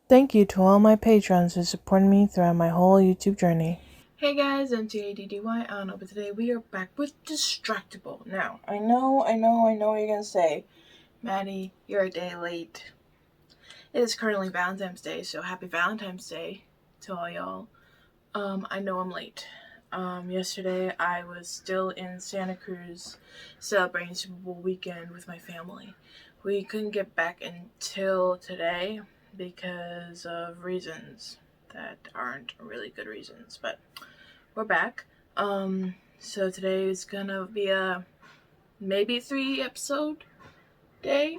Thank you to all my patrons who supported me throughout my whole YouTube journey. Hey guys, M.A.D.D.Y. I don't know, but today we are back with Distractible. Now, I know what you're gonna say. Maddie, you're a day late. It is currently Valentine's Day, so happy Valentine's Day to all y'all. I know I'm late. Yesterday I was still in Santa Cruz celebrating Super Bowl weekend with my family. We couldn't get back until today because of reasons that aren't really good reasons, but we're back. So today is gonna be a maybe 3-episode day,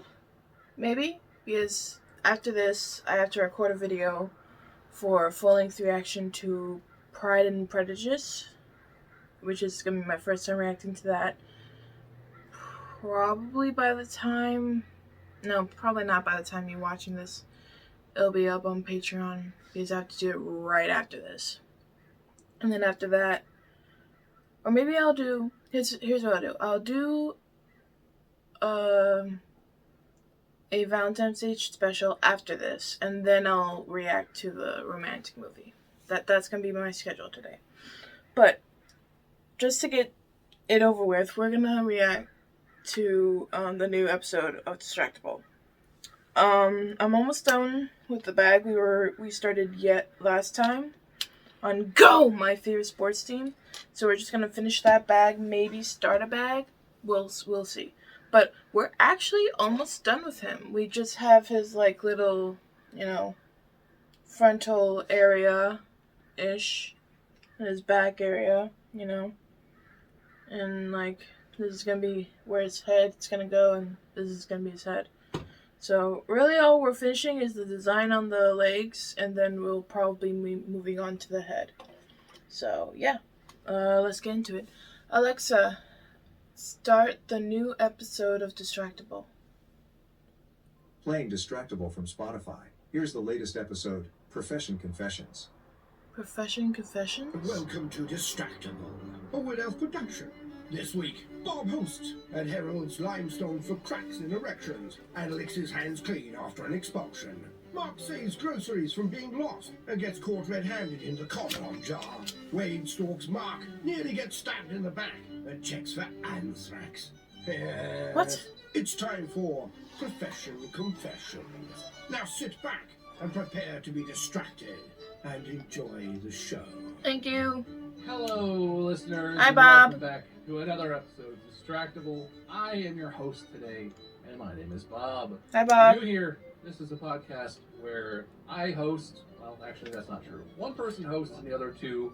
maybe, because after this I have to record a video for full-length reaction to Pride and Prejudice, which is gonna be my first time reacting to that. Probably not by the time you're watching this. It'll be up on Patreon because I have to do it right after this. And then after that, or maybe I'll do, here's what I'll do. I'll do a Valentine's Day special after this, and then I'll react to the romantic movie. That's gonna be my schedule today. But just to get it over with, we're gonna react to the new episode of Distractible. I'm almost done with the bag we started yet last time on Go, my favorite sports team. So we're just gonna finish that bag, maybe start a bag. We'll see. But we're actually almost done with him. We just have his little, frontal area ish, his back area, and this is gonna be where his head's gonna go, and this is gonna be his head. So really all we're finishing is the design on the legs, and then we'll probably be moving on to the head. So yeah, let's get into it. Alexa, start the new episode of Distractible. Playing Distractible from Spotify. Here's the latest episode, Profession Confessions. Profession Confessions? Welcome to Distractable, a Woodhouse production. This week, Bob hosts and heralds limestone for cracks in erections and licks his hands clean after an expulsion. Mark saves groceries from being lost and gets caught red-handed in the condom jar. Wade stalks Mark, nearly gets stabbed in the back, and checks for anthrax. What? It's time for Profession Confessions. Now sit back and prepare to be distracted and enjoy the show. Thank you. Hello, listeners. Hi, and Bob. Welcome back to another episode of Distractible. I am your host today, and my name is Bob. Hi, Bob. New here. This is a podcast where I host. Well, actually, that's not true. One person hosts, and the other two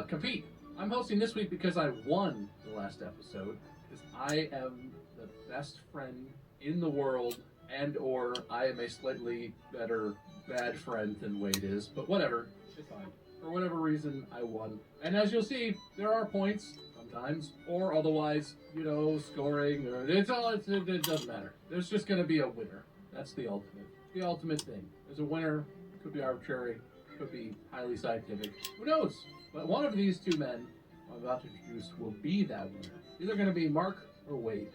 compete. I'm hosting this week because I won the last episode. Because I am the best friend in the world, and/or I am a slightly better bad friend than Wade is. But whatever, it's fine. For whatever reason, I won. And as you'll see, there are points sometimes, or otherwise, scoring, or it doesn't matter. There's just going to be a winner. That's the ultimate thing. There's a winner. Could be arbitrary. Could be highly scientific. Who knows? But one of these two men I'm about to introduce will be that winner. Either going to be Mark or Wade.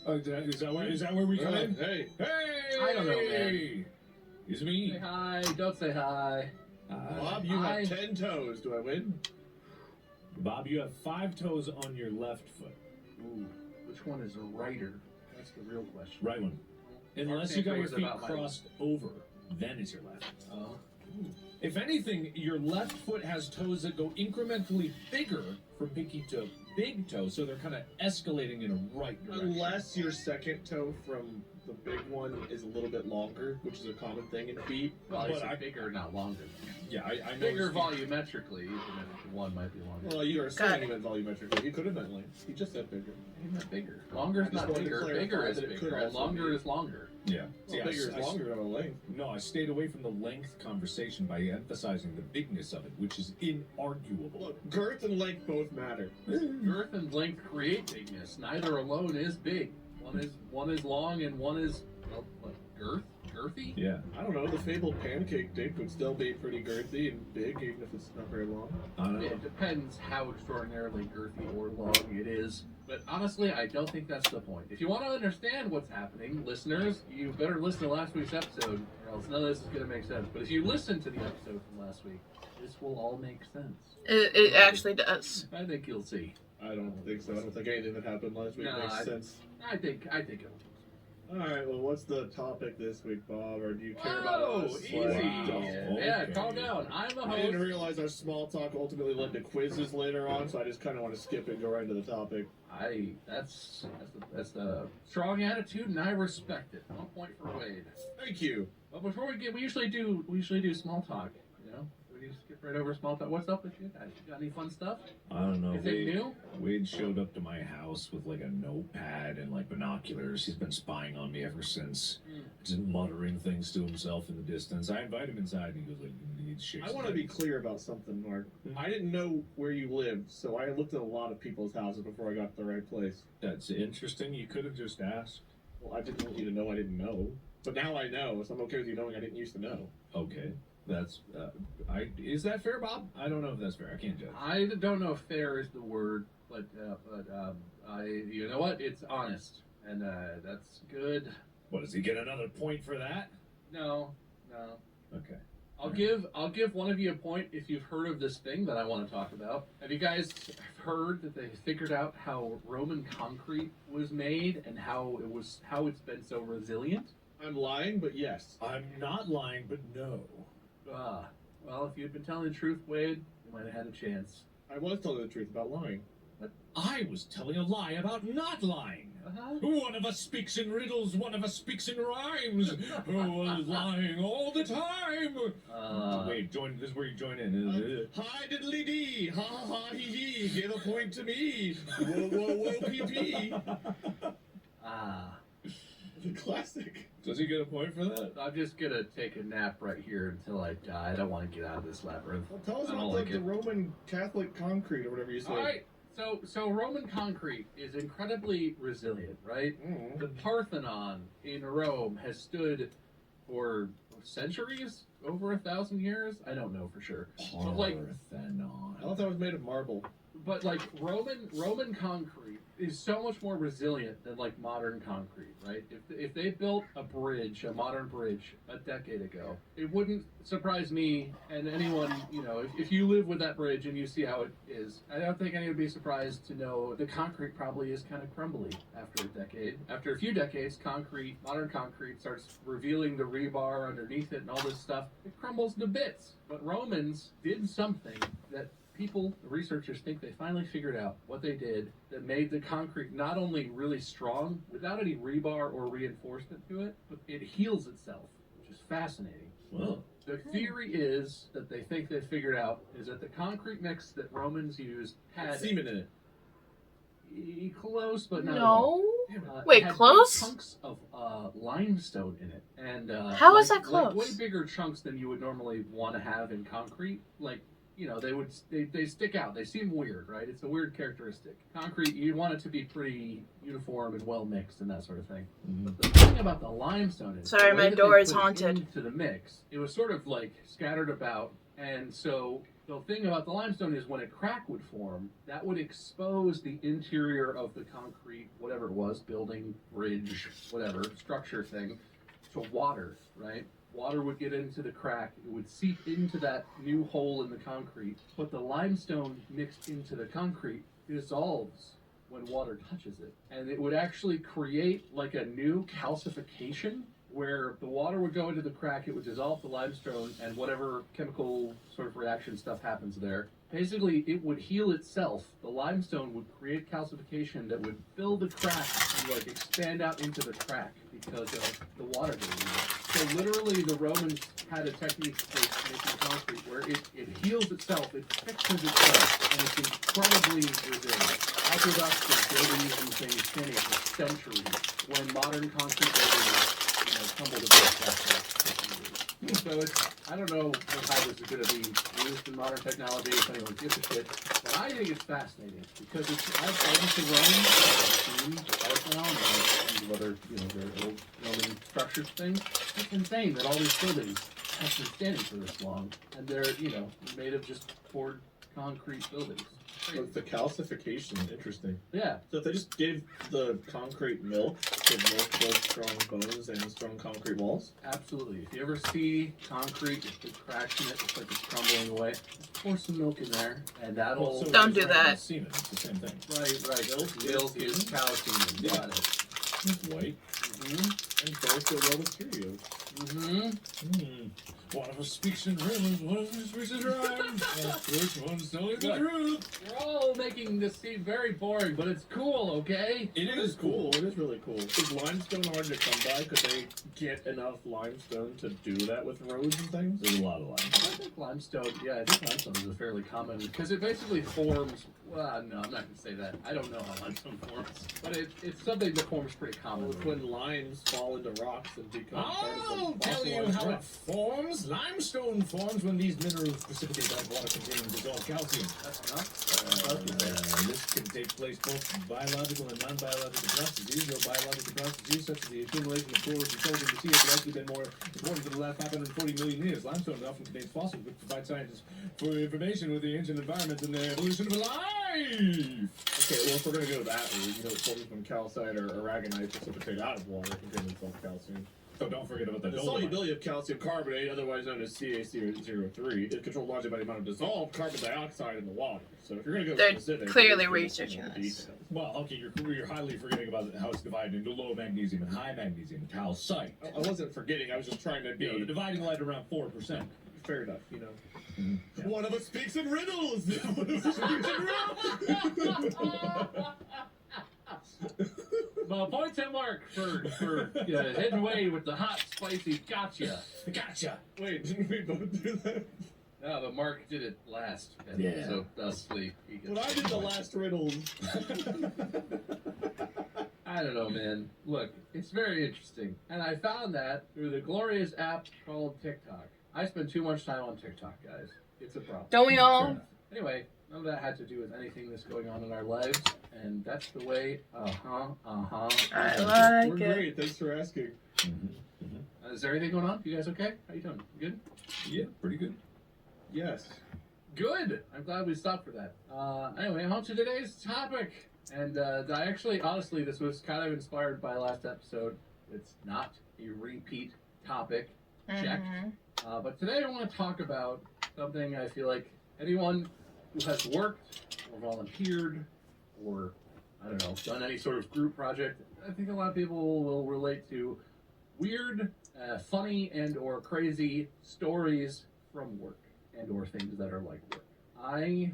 Oh, is that where we come in? Hey. Hey! I don't know, man. It's me. Say hi. Don't say hi. Bob, you have 10 toes. Do I win? Bob, you have 5 toes on your left foot. Ooh, which one is a righter? That's the real question. Right one. Unless you got your feet crossed over, then it's your left. Oh. If anything, your left foot has toes that go incrementally bigger from pinky to big toe, so they're kind of escalating in a right direction. Unless your second toe from the big one is a little bit longer, which is a common thing in feet. Well, But it's bigger, not longer. Yeah, I know. Bigger volumetrically, even if one might be longer. Well, you are saying he meant volumetrically. He could have meant length. He just said bigger. He meant bigger. Longer is not bigger. Bigger is bigger. And longer is longer. Yeah. Well, bigger is longer than a length. No, I stayed away from the length conversation by emphasizing the bigness of it, which is inarguable. Look, girth and length both matter. Girth and length create bigness. Neither alone is big. One is long and one is girth. girthy? Yeah. I don't know. The fabled pancake dick would still be pretty girthy and big, even if it's not very long. I don't know. It depends how extraordinarily girthy or long it is. But honestly, I don't think that's the point. If you want to understand what's happening, listeners, you better listen to last week's episode, or else none of this is going to make sense. But if you listen to the episode from last week, this will all make sense. It actually does. I think you'll see. I don't think so. I don't think anything that happened last week makes sense. I think it'll. Alright, well, what's the topic this week, Bob? Or do you care about Whoa, us? easy. Wow. Yeah, calm down. I'm the I didn't host. realize our small talk ultimately led to quizzes later on, so I just kind of want to skip it and go right into the topic. That's a strong attitude, and I respect it. 1 point for Wade. Thank you. But before we usually do small talk. You know, we just skip right over small talk. What's up with you guys? You got any fun stuff? I don't know. Anything new? Wade showed up to my house with like a notepad and like binoculars. He's been spying on me ever since. Just muttering things to himself in the distance. I invite him inside and he goes like, "You need shakes." I want to be clear about something, Mark. I didn't know where you lived, so I looked at a lot of people's houses before I got to the right place. That's interesting. You could have just asked. Well, I didn't want you to know I didn't know. But now I know, so I'm okay with you knowing I didn't used to know. Okay. That's is that fair, Bob? I don't know if that's fair. I can't judge. I don't know if fair is the word, but you know what? It's honest, and that's good. What, does he get another point for that? No. Okay. I'll give one of you a point if you've heard of this thing that I want to talk about. Have you guys heard that they figured out how Roman concrete was made and how it's been so resilient? I'm lying, but yes. I'm not lying, but no. Well, if you'd been telling the truth, Wade, you might have had a chance. I was telling the truth about lying. I was telling a lie about not lying. One of us speaks in riddles, one of us speaks in rhymes. Oh, lying all the time. Wait, this is where you join in. Hi diddly dee, ha ha ha hee hee, give a point to me. Whoa whoa whoa pee pee. The classic. Does he get a point for that? I'm just gonna take a nap right here until I die. I don't want to get out of this labyrinth. Well, tell us I don't about like the it. Roman Catholic concrete or whatever you said. All right. So Roman concrete is incredibly resilient, right? Mm-hmm. The Parthenon in Rome has stood for centuries, over 1,000 years. I don't know for sure. But like, I thought that was made of marble. but like Roman concrete is so much more resilient than like modern concrete, right? If they built a modern bridge a decade ago, it wouldn't surprise me and anyone, you know, if you live with that bridge and you see how it is, I don't think anyone would be surprised to know the concrete probably is kind of crumbly after a decade. After a few decades, modern concrete starts revealing the rebar underneath it and all this stuff. It crumbles to bits. But Romans did something that the researchers think they finally figured out what they did that made the concrete not only really strong without any rebar or reinforcement to it, but it heals itself, which is fascinating. Well, The theory is that they think they figured out is that the concrete mix that Romans used had Semen in it. close, but not at all. No. Wait, had close? big chunks of limestone in it, and How is that close? Like way bigger chunks than you would normally want to have in concrete. Like, you know, they stick out. They seem weird, right? It's a weird characteristic. Concrete, you want it to be pretty uniform and well mixed and that sort of thing. But the thing about the limestone is, Sorry, the way my that door they is put it haunted. into the mix, it was sort of like scattered about, and so the thing about the limestone is when a crack would form, that would expose the interior of the concrete, whatever it was, building, bridge, whatever, structure thing, to water, right? Water would get into the crack, it would seep into that new hole in the concrete, but the limestone mixed into the concrete dissolves when water touches it. And it would actually create like a new calcification where the water would go into the crack, it would dissolve the limestone, and whatever chemical sort of reaction stuff happens there, basically it would heal itself. The limestone would create calcification that would fill the crack and like expand out into the crack because of the water getting in it. So literally the Romans had a technique for making concrete where it heals itself, it fixes itself, and it's incredibly resilient. Aqueducts and buildings and things finished for centuries when modern concrete buildings crumble to bits after 50 years. So I don't know how this is going to be used in modern technology, if anyone gives a shit, but I think it's fascinating because I used to run teams now and other, their old Roman structures things. It's insane that all these buildings have been standing for this long, and they're, made of just poured concrete buildings. But the calcification, interesting. Yeah. So if they just gave the concrete milk, could milk build strong bones and strong concrete walls? Absolutely. If you ever see concrete with big cracks in it, looks like it's crumbling away, just pour some milk in there, and that'll... So Don't do it's that. Semen, it's the same thing. Right. Milk is cow semen. Yeah. Got it. It's white. And both go well with Cheerios. One of us speaks in riddles, one of us speaks in rhymes. Which one's telling the truth? We're all making this seem very boring, but it's cool, okay? It is cool. It is really cool. Is limestone hard to come by? Could they get enough limestone to do that with roads and things? There's a lot of limestone. I think limestone is a fairly common, because it basically forms, well, no, I'm not going to say that. I don't know how limestone forms, but it's something that forms pretty commonly. When limes fall into rocks and become part of I'll the tell you fossilized how rock. it forms. Limestone forms when these minerals precipitate on water containing dissolved calcium. That's enough. This can take place both biological and non-biological processes. Or biological processes such as the accumulation of chlorine and sodium in the sea have likely been more important for the last 540 million years. Limestone often contains fossils which provide scientists for information with the ancient environment and the evolution of life. Okay, well, if we're going to go that route, it forms when calcite or aragonite precipitate out of water containing dissolved calcium. So don't forget about the The dolomite. solubility of calcium carbonate, otherwise known as CaCO3, is controlled largely by the amount of dissolved carbon dioxide in the water. So if you're going to go They're specific, clearly it's researching the this. details. Well, okay, you're highly forgetting about how it's divided into low magnesium and high magnesium calcite. I wasn't forgetting. I was just trying to be The dividing line around 4%. fair enough. Yeah. One of us speaks in riddles. One of us speaks in riddles. Well, points at Mark for heading away with the hot, spicy gotcha. Gotcha. Wait, didn't we both do that? No, but Mark did it last. And Yeah. So thusly, he gets When I did the points. last riddles. I don't know, man. Look, it's very interesting. And I found that through the glorious app called TikTok. I spend too much time on TikTok, guys. It's a problem. Don't we Fair all? enough. Anyway, none of that had to do with anything that's going on in our lives. And that's the way, I We're like it. great. Thanks for asking. Is there anything going on? You guys okay? How you doing? Good? Yeah, pretty good. Yes. Good. I'm glad we stopped for that. Anyway, on to today's topic. And I actually, honestly, this was kind of inspired by last episode. It's not a repeat topic. Check. But today I want to talk about something I feel like anyone who has worked or volunteered or, I don't know, done any sort of group project, I think a lot of people will relate to weird, funny, and or crazy stories from work and or things that are like work. I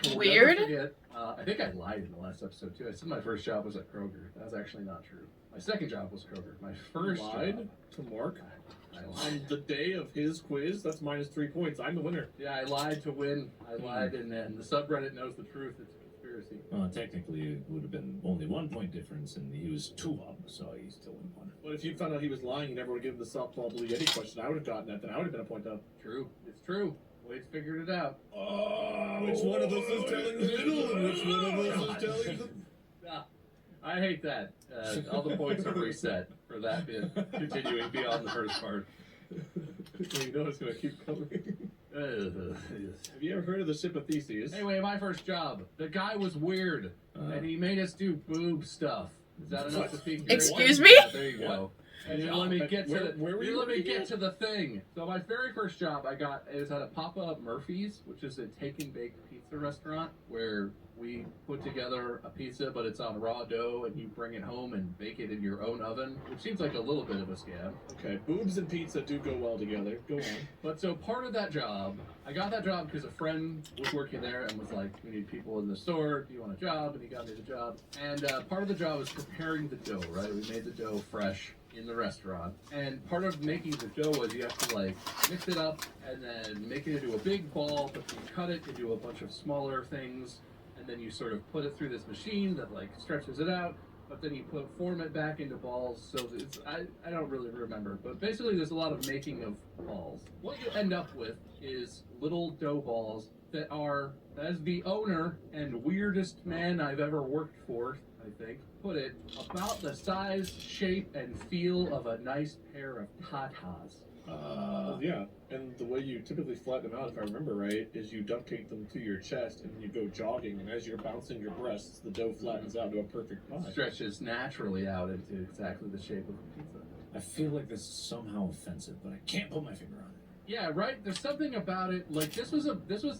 will Weird? never forget, I think I lied in the last episode too. I said my first job was at Kroger. That was actually not true. My second job was Kroger. My first Lied job, to Mark I on lied. the day of his quiz. That's minus 3 points. I'm the winner. Yeah, I lied to win. I lied, and the subreddit knows the truth. It's a conspiracy. Well, technically, it would have been only 1 point difference, and he was 2 up, so he still would have won. But if you found out he was lying, you never would have given the softball Blue Yeti question. I would have gotten that. Then I would have been a point up. True. It's true. Wade's figured it out. Which one of us is telling the riddle and which one of us is telling the... Ah, I hate that. All the points are reset for that bit. Continuing beyond the first part. You know it's going to keep coming. Yes. Have you ever heard of the ship of Theseus? Anyway, my first job. The guy was weird, and he made us do boob stuff. Is that enough to pique your Excuse interest? me? Yeah, there you go. And you let me get to the thing. So my very first job I got, it was at a pop-up Murphy's, which is a take and bake pizza restaurant where we put together a pizza, but it's on raw dough, and you bring it home and bake it in your own oven, which seems like a little bit of a scam. Okay, boobs and pizza do go well together. Go on. But so part of that job, I got that job because a friend was working there and was like, we need people in the store, do you want a job? And he got me the job. And part of the job was preparing the dough, right? We made the dough fresh in the restaurant. And part of making the dough was you have to like mix it up and then make it into a big ball, but you cut it into a bunch of smaller things. And then you sort of put it through this machine that like stretches it out, but then you form it back into balls. So it's I don't really remember, but basically there's a lot of making of balls. What you end up with is little dough balls that are, as the owner and weirdest man I've ever worked for, I think, put it, about the size, shape, and feel of a nice pair of tatas. Yeah, and the way you typically flatten them out, if I remember right, is you duct tape them to your chest and then you go jogging, and as you're bouncing your breasts, the dough flattens out to a perfect pie. Stretches naturally out into exactly the shape of a pizza. I feel like this is somehow offensive, but I can't put my finger on it. Yeah, right. There's something about it. Like this was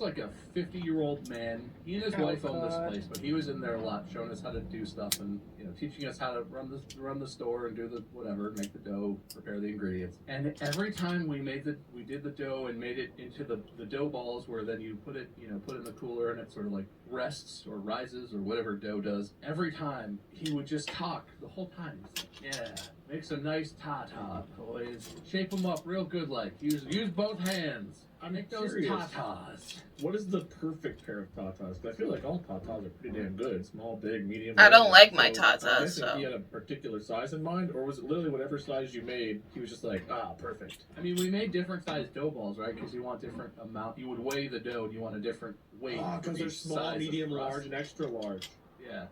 like a 50-year-old man. He and his wife owned this place, but he was in there a lot, showing us how to do stuff and teaching us how to run the store and do the whatever, make the dough, prepare the ingredients. And every time we did the dough and made it into the dough balls, where then you put it in the cooler and it sort of like rests or rises or whatever dough does. Every time he would just talk the whole time. He's like, yeah. Make some nice tata, boys. Shape them up real good, like. Use both hands. Make those tatas. What is the perfect pair of tatas? Because I feel like all tatas are pretty damn good. Small, big, medium. I don't like my so tatas, I so. think he had a particular size in mind, or was it literally whatever size you made, he was just like, perfect. I mean, we made different sized dough balls, right? Because you want different amount. You would weigh the dough, and you want a different weight. Because they're small, medium, large, and extra large. Yeah.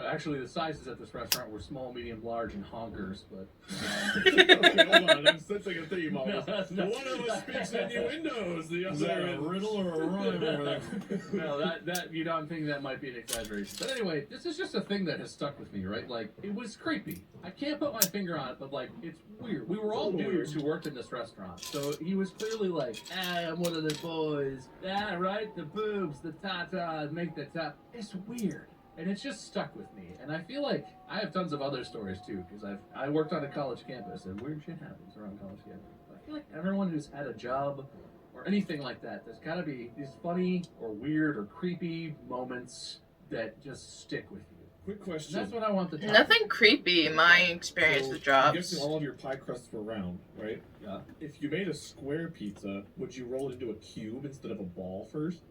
Actually, the sizes at this restaurant were small, medium, large, and honkers, but... Okay, hold on. I'm sensing a theme No, almost. that's not- One of us speaks innuendos, the Is that other a riddle or a rhyme over there? No, that I'm thinking that might be an exaggeration. But anyway, this is just a thing that has stuck with me, right? Like, it was creepy. I can't put my finger on it, but like, it's weird. We were all dudes who worked in this restaurant, so he was clearly like, I'm one of the boys. Yeah, right? The boobs, the tatas, make the top. It's weird. And it's just stuck with me. And I feel like I have tons of other stories too, because I worked on a college campus and weird shit happens around college campus. I feel like everyone who's had a job or anything like that, there's gotta be these funny or weird or creepy moments that just stick with you. Quick question. And that's what I want to talk Nothing creepy in my experience with I'm jobs. guessing all of your pie crusts were round, right? Yeah. If you made a square pizza, would you roll it into a cube instead of a ball first?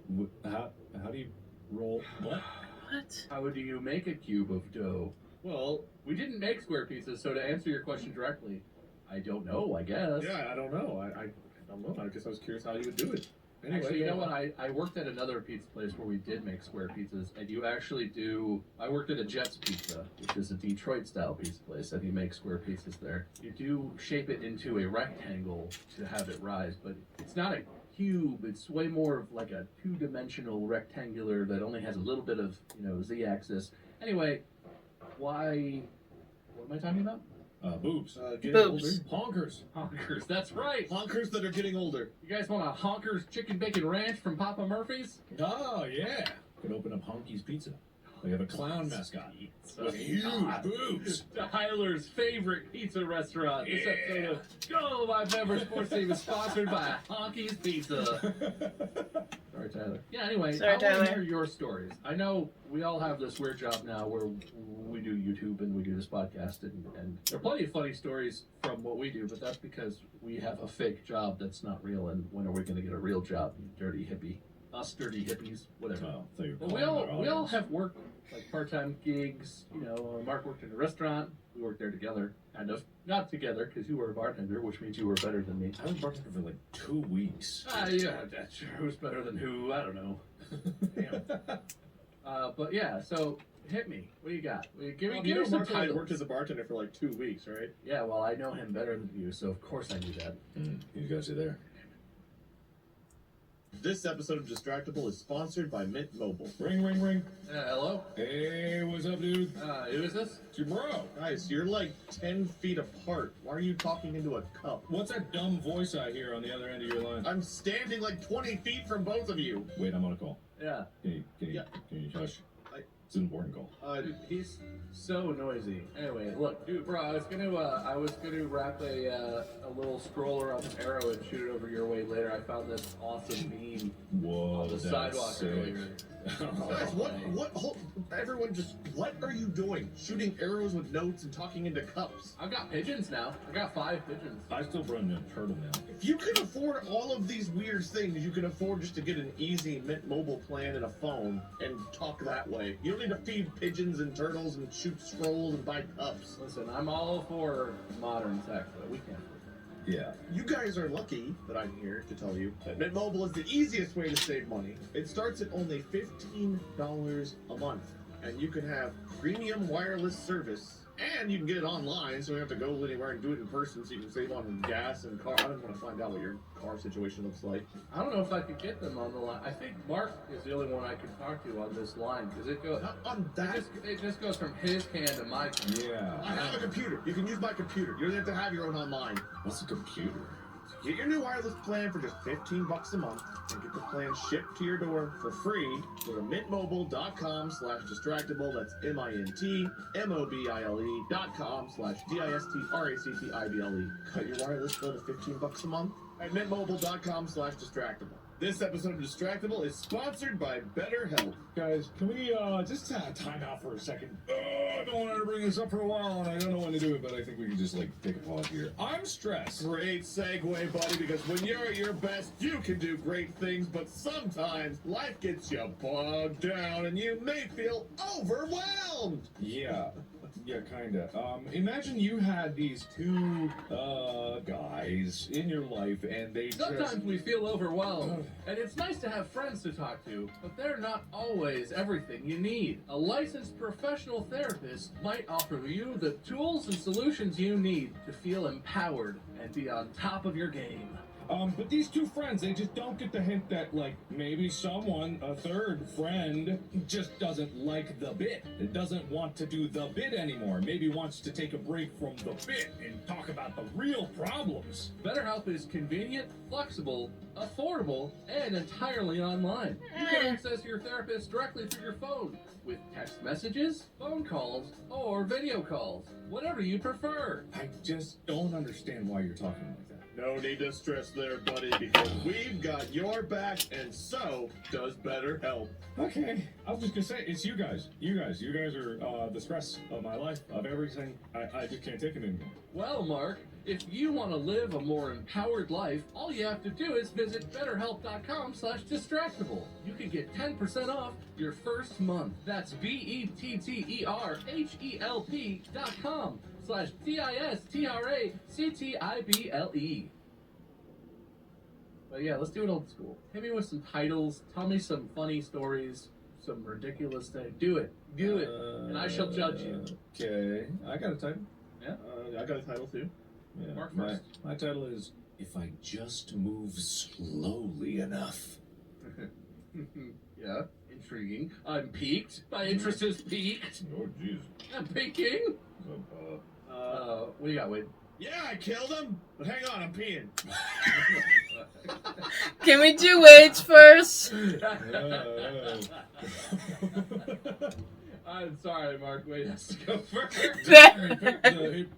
How do you roll? What? What? How do you make a cube of dough? Well, We didn't make square pizzas, so to answer your question directly, I don't know, I guess. yeah, I don't know. I don't know. I guess I was curious how you would do it. Anyway, Actually, you go know on. what? I worked at another pizza place where we did make square pizzas, and you actually do. I worked at a Jets Pizza, which is a Detroit-style pizza place, and you make square pizzas there. You do shape it into a rectangle to have it rise, but it's not a cube. It's way more of like a two-dimensional rectangular that only has a little bit of z-axis. Anyway, why? What am I talking about? Boobs. Getting Boobs. older. Honkers. Honkers. That's right. Honkers that are getting older. You guys want a Honkers chicken bacon ranch from Papa Murphy's? Oh, yeah. Could open up Honky's Pizza. They have a clown mascot. With huge boobs. Tyler's favorite pizza restaurant. This episode of Go My Beverage Sports Team is sponsored by Honky's Pizza. Sorry, Tyler. Yeah, anyway, Sorry, I want Tyler. to hear your stories. I know we all have this weird job now where we do YouTube and we do this podcast, and there are plenty of funny stories from what we do, but that's because we have a fake job that's not real, and when are we going to get a real job, you dirty hippie? Us dirty hippies, whatever. Oh, I thought you were Well, calling our we all audience. have worked like part-time gigs. Mark worked in a restaurant. We worked there together, kind of. Not together, because you were a bartender, which means you were better than me. I was bartending for like 2 weeks. Yeah, that's who's better than who? I don't know. Damn. But yeah, so hit me. What do you got? Give me some Mark and I titles. worked as a bartender for like 2 weeks, right? Yeah, well, I know him better than you, so of course I knew that. You guys are there. This episode of Distractable is sponsored by Mint Mobile. Ring, ring, ring. Hello? Hey, what's up, dude? Who is this? It's your bro. Guys, you're like 10 feet apart. Why are you talking into a cup? What's that dumb voice I hear on the other end of your line? I'm standing like 20 feet from both of you. Wait, I'm on a call. Yeah. Can you hush? It's an important call. Dude, he's so noisy. Anyway, look, dude, bro, I was gonna wrap a little scroller on an arrow and shoot it over your way later. I found this awesome meme Whoa, on the that's sidewalk sick. earlier. Guys, everyone just, what are you doing? Shooting arrows with notes and talking into cups. I've got pigeons now. I got 5 pigeons. I still run a turtle now. If you can afford all of these weird things, you can afford just to get an easy Mint Mobile plan and a phone and talk that way. You don't need to feed pigeons and turtles and shoot scrolls and buy cups. Listen, I'm all for modern tech, but we can't. Yeah. You guys are lucky that I'm here to tell you that Mint Mobile is the easiest way to save money. It starts at only $15 a month, and you can have premium wireless service, and you can get it online, so you don't have to go anywhere and do it in person, so you can save on gas and car. I don't want to find out what your car situation looks like. I don't know if I could get them on the line. I think Mark is the only one I can talk to on this line, because it goes... Not on that. It just goes from his can to my can. Yeah. I have a computer. You can use my computer. You don't have to have your own online. What's a computer? Get your new wireless plan for just $15 a month and get the plan shipped to your door for free. Go to mintmobile.com/distractable. That's mintmobile.com/distractable. Cut your wireless bill to $15 a month at mintmobile.com/distractable. This episode of Distractable is sponsored by BetterHelp. Guys, can we just time out for a second? I've been wanting to bring this up for a while, and I don't know when to do it, but I think we can just, take a pause here. I'm stressed. Great segue, buddy, because when you're at your best, you can do great things, but sometimes life gets you bogged down and you may feel overwhelmed. Yeah, kinda. Imagine you had these 2 guys in your life, and they Sometimes we feel overwhelmed, and it's nice to have friends to talk to, but they're not always everything you need. A licensed professional therapist might offer you the tools and solutions you need to feel empowered and be on top of your game. But these 2 friends, they just don't get the hint that, maybe someone, a third friend, just doesn't like the bit. It doesn't want to do the bit anymore. Maybe wants to take a break from the bit and talk about the real problems. BetterHelp is convenient, flexible, affordable, and entirely online. You can access your therapist directly through your phone with text messages, phone calls, or video calls, whatever you prefer. I just don't understand why you're talking like that. No need to stress there, buddy, because we've got your back, and so does BetterHelp. Okay, I was just gonna say, it's you guys. You guys are the stress of my life, of everything. I just can't take it anymore. Well, Mark, if you want to live a more empowered life, all you have to do is visit betterhelp.com/distractable. You can get 10% off your first month. That's BETTERHELP.com/DISTRACTIBLE. But yeah, let's do it old school. Hit me with some titles, tell me some funny stories, some ridiculous thing. Do it. And I shall judge you. Okay, I got a title. Yeah? I got a title, too. Yeah, Mark first. My title is If I Just Move Slowly Enough. Yeah, intriguing. I'm piqued. My interest is piqued. Oh, jeez. I'm peeking. What do you got, Wade? Yeah, I killed him, but hang on, I'm peeing. Can we do Wade's first? I'm sorry, Mark. Wade has to go first. He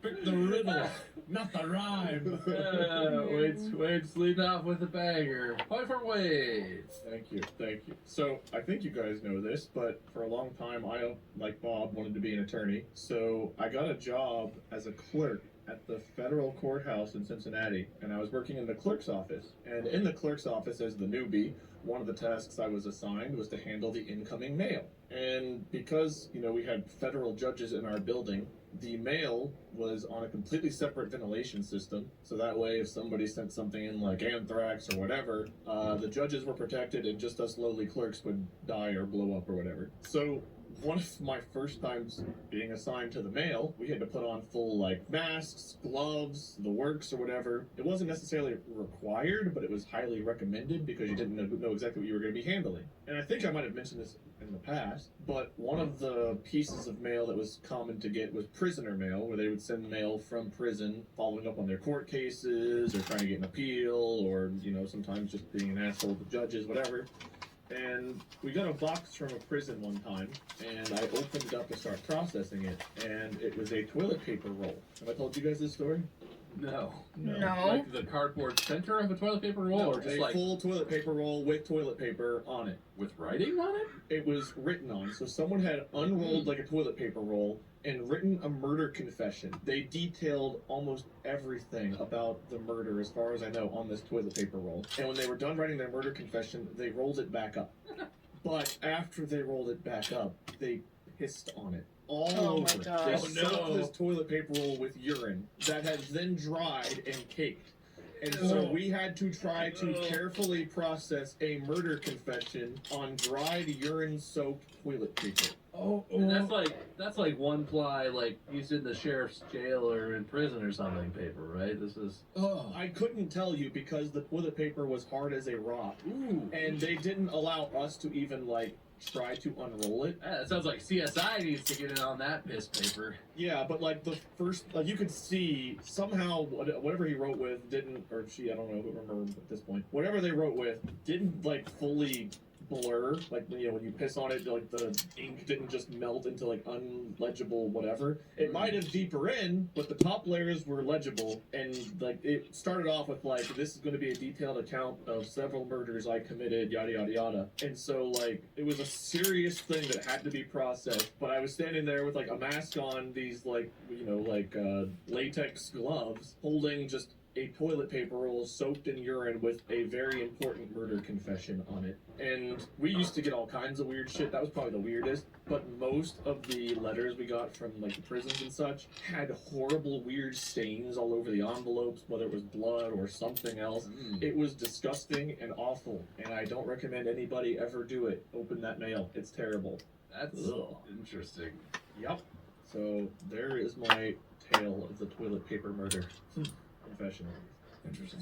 picked the riddle, not the rhyme. Wade's leading off with a banger. Point for Wade. Thank you. So, I think you guys know this, but for a long time, I, like Bob, wanted to be an attorney. So, I got a job as a clerk at the federal courthouse in Cincinnati, and I was working in the clerk's office. And in the clerk's office, as the newbie, one of the tasks I was assigned was to handle the incoming mail. And because, we had federal judges in our building, the mail was on a completely separate ventilation system. So that way, if somebody sent something in like anthrax or whatever, the judges were protected and just us lowly clerks would die or blow up or whatever. So one of my first times being assigned to the mail, we had to put on full masks, gloves, the works or whatever. It wasn't necessarily required, but it was highly recommended because you didn't know exactly what you were going to be handling. And I think I might have mentioned this in the past, but one of the pieces of mail that was common to get was prisoner mail, where they would send mail from prison following up on their court cases or trying to get an appeal or, sometimes just being an asshole to judges, whatever. And we got a box from a prison one time, and I opened it up to start processing it, and it was a toilet paper roll. Have I told you guys this story? No. No. Like the cardboard center of a toilet paper roll, No, or just a like full toilet paper roll with toilet paper on it. with writing on it? It was written on. So someone had unrolled like a toilet paper roll and written a murder confession. They detailed almost everything about the murder, as far as I know, on this toilet paper roll. And when they were done writing their murder confession, they rolled it back up. But after they rolled it back up, they pissed on it. All Oh my over. gosh. They Oh, soaked no. this toilet paper roll with urine that had then dried and caked. And so we had to try to carefully process a murder confession on dried urine-soaked toilet paper. And that's like one ply, like used in the sheriff's jail or in prison or something paper, right? This is. I couldn't tell you because the toilet paper was hard as a rock. Ooh. And they didn't allow us to even, like, try to unroll it. Yeah, it sounds like CSI needs to get in on that piss paper. Yeah, but like the first, like you could see somehow whatever he wrote with didn't, or she, I don't know who remember at this point. Whatever they wrote with didn't like fully blur. Like when you piss on it, like the ink didn't just melt into like unlegible whatever. It might have deeper in, but the top layers were legible, and like it started off with like this is going to be a detailed account of several murders I committed, yada yada yada. And so like it was a serious thing that had to be processed. But I was standing there with like a mask on, these like latex gloves, holding just a toilet paper roll soaked in urine with a very important murder confession on it. And we used to get all kinds of weird shit. That was probably the weirdest. But most of the letters we got from like the prisons and such had horrible weird stains all over the envelopes, whether it was blood or something else. It was disgusting and awful, and I don't recommend anybody ever do it. Open that mail. It's terrible. That's interesting. Yep. So there is my tale of the toilet paper murder. Confession. Interesting.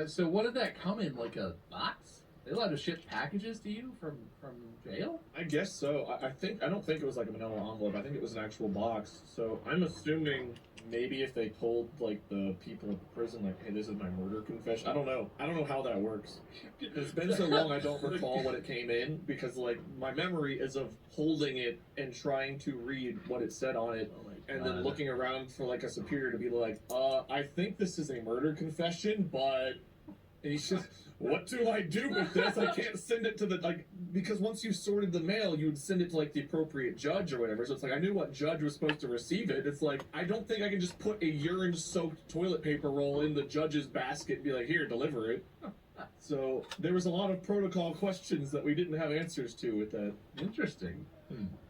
So what did that come in? Like a box? They allowed to ship packages to you from jail? I guess so. I don't think it was like a manila envelope. I think it was an actual box. So I'm assuming maybe if they told like the people at the prison, like, hey, this is my murder confession. I don't know how that works. It's been so long I don't recall what it came in, because like my memory is of holding it and trying to read what it said on it. And then looking around for like a superior to be like, I think this is a murder confession, but and he's just, what do I do with this? I can't send it to the because once you sorted the mail, you would send it to like the appropriate judge or whatever. So it's like I knew what judge was supposed to receive it. It's like I don't think I can just put a urine-soaked toilet paper roll in the judge's basket and be like, here, deliver it. So there was a lot of protocol questions that we didn't have answers to with that. Interesting.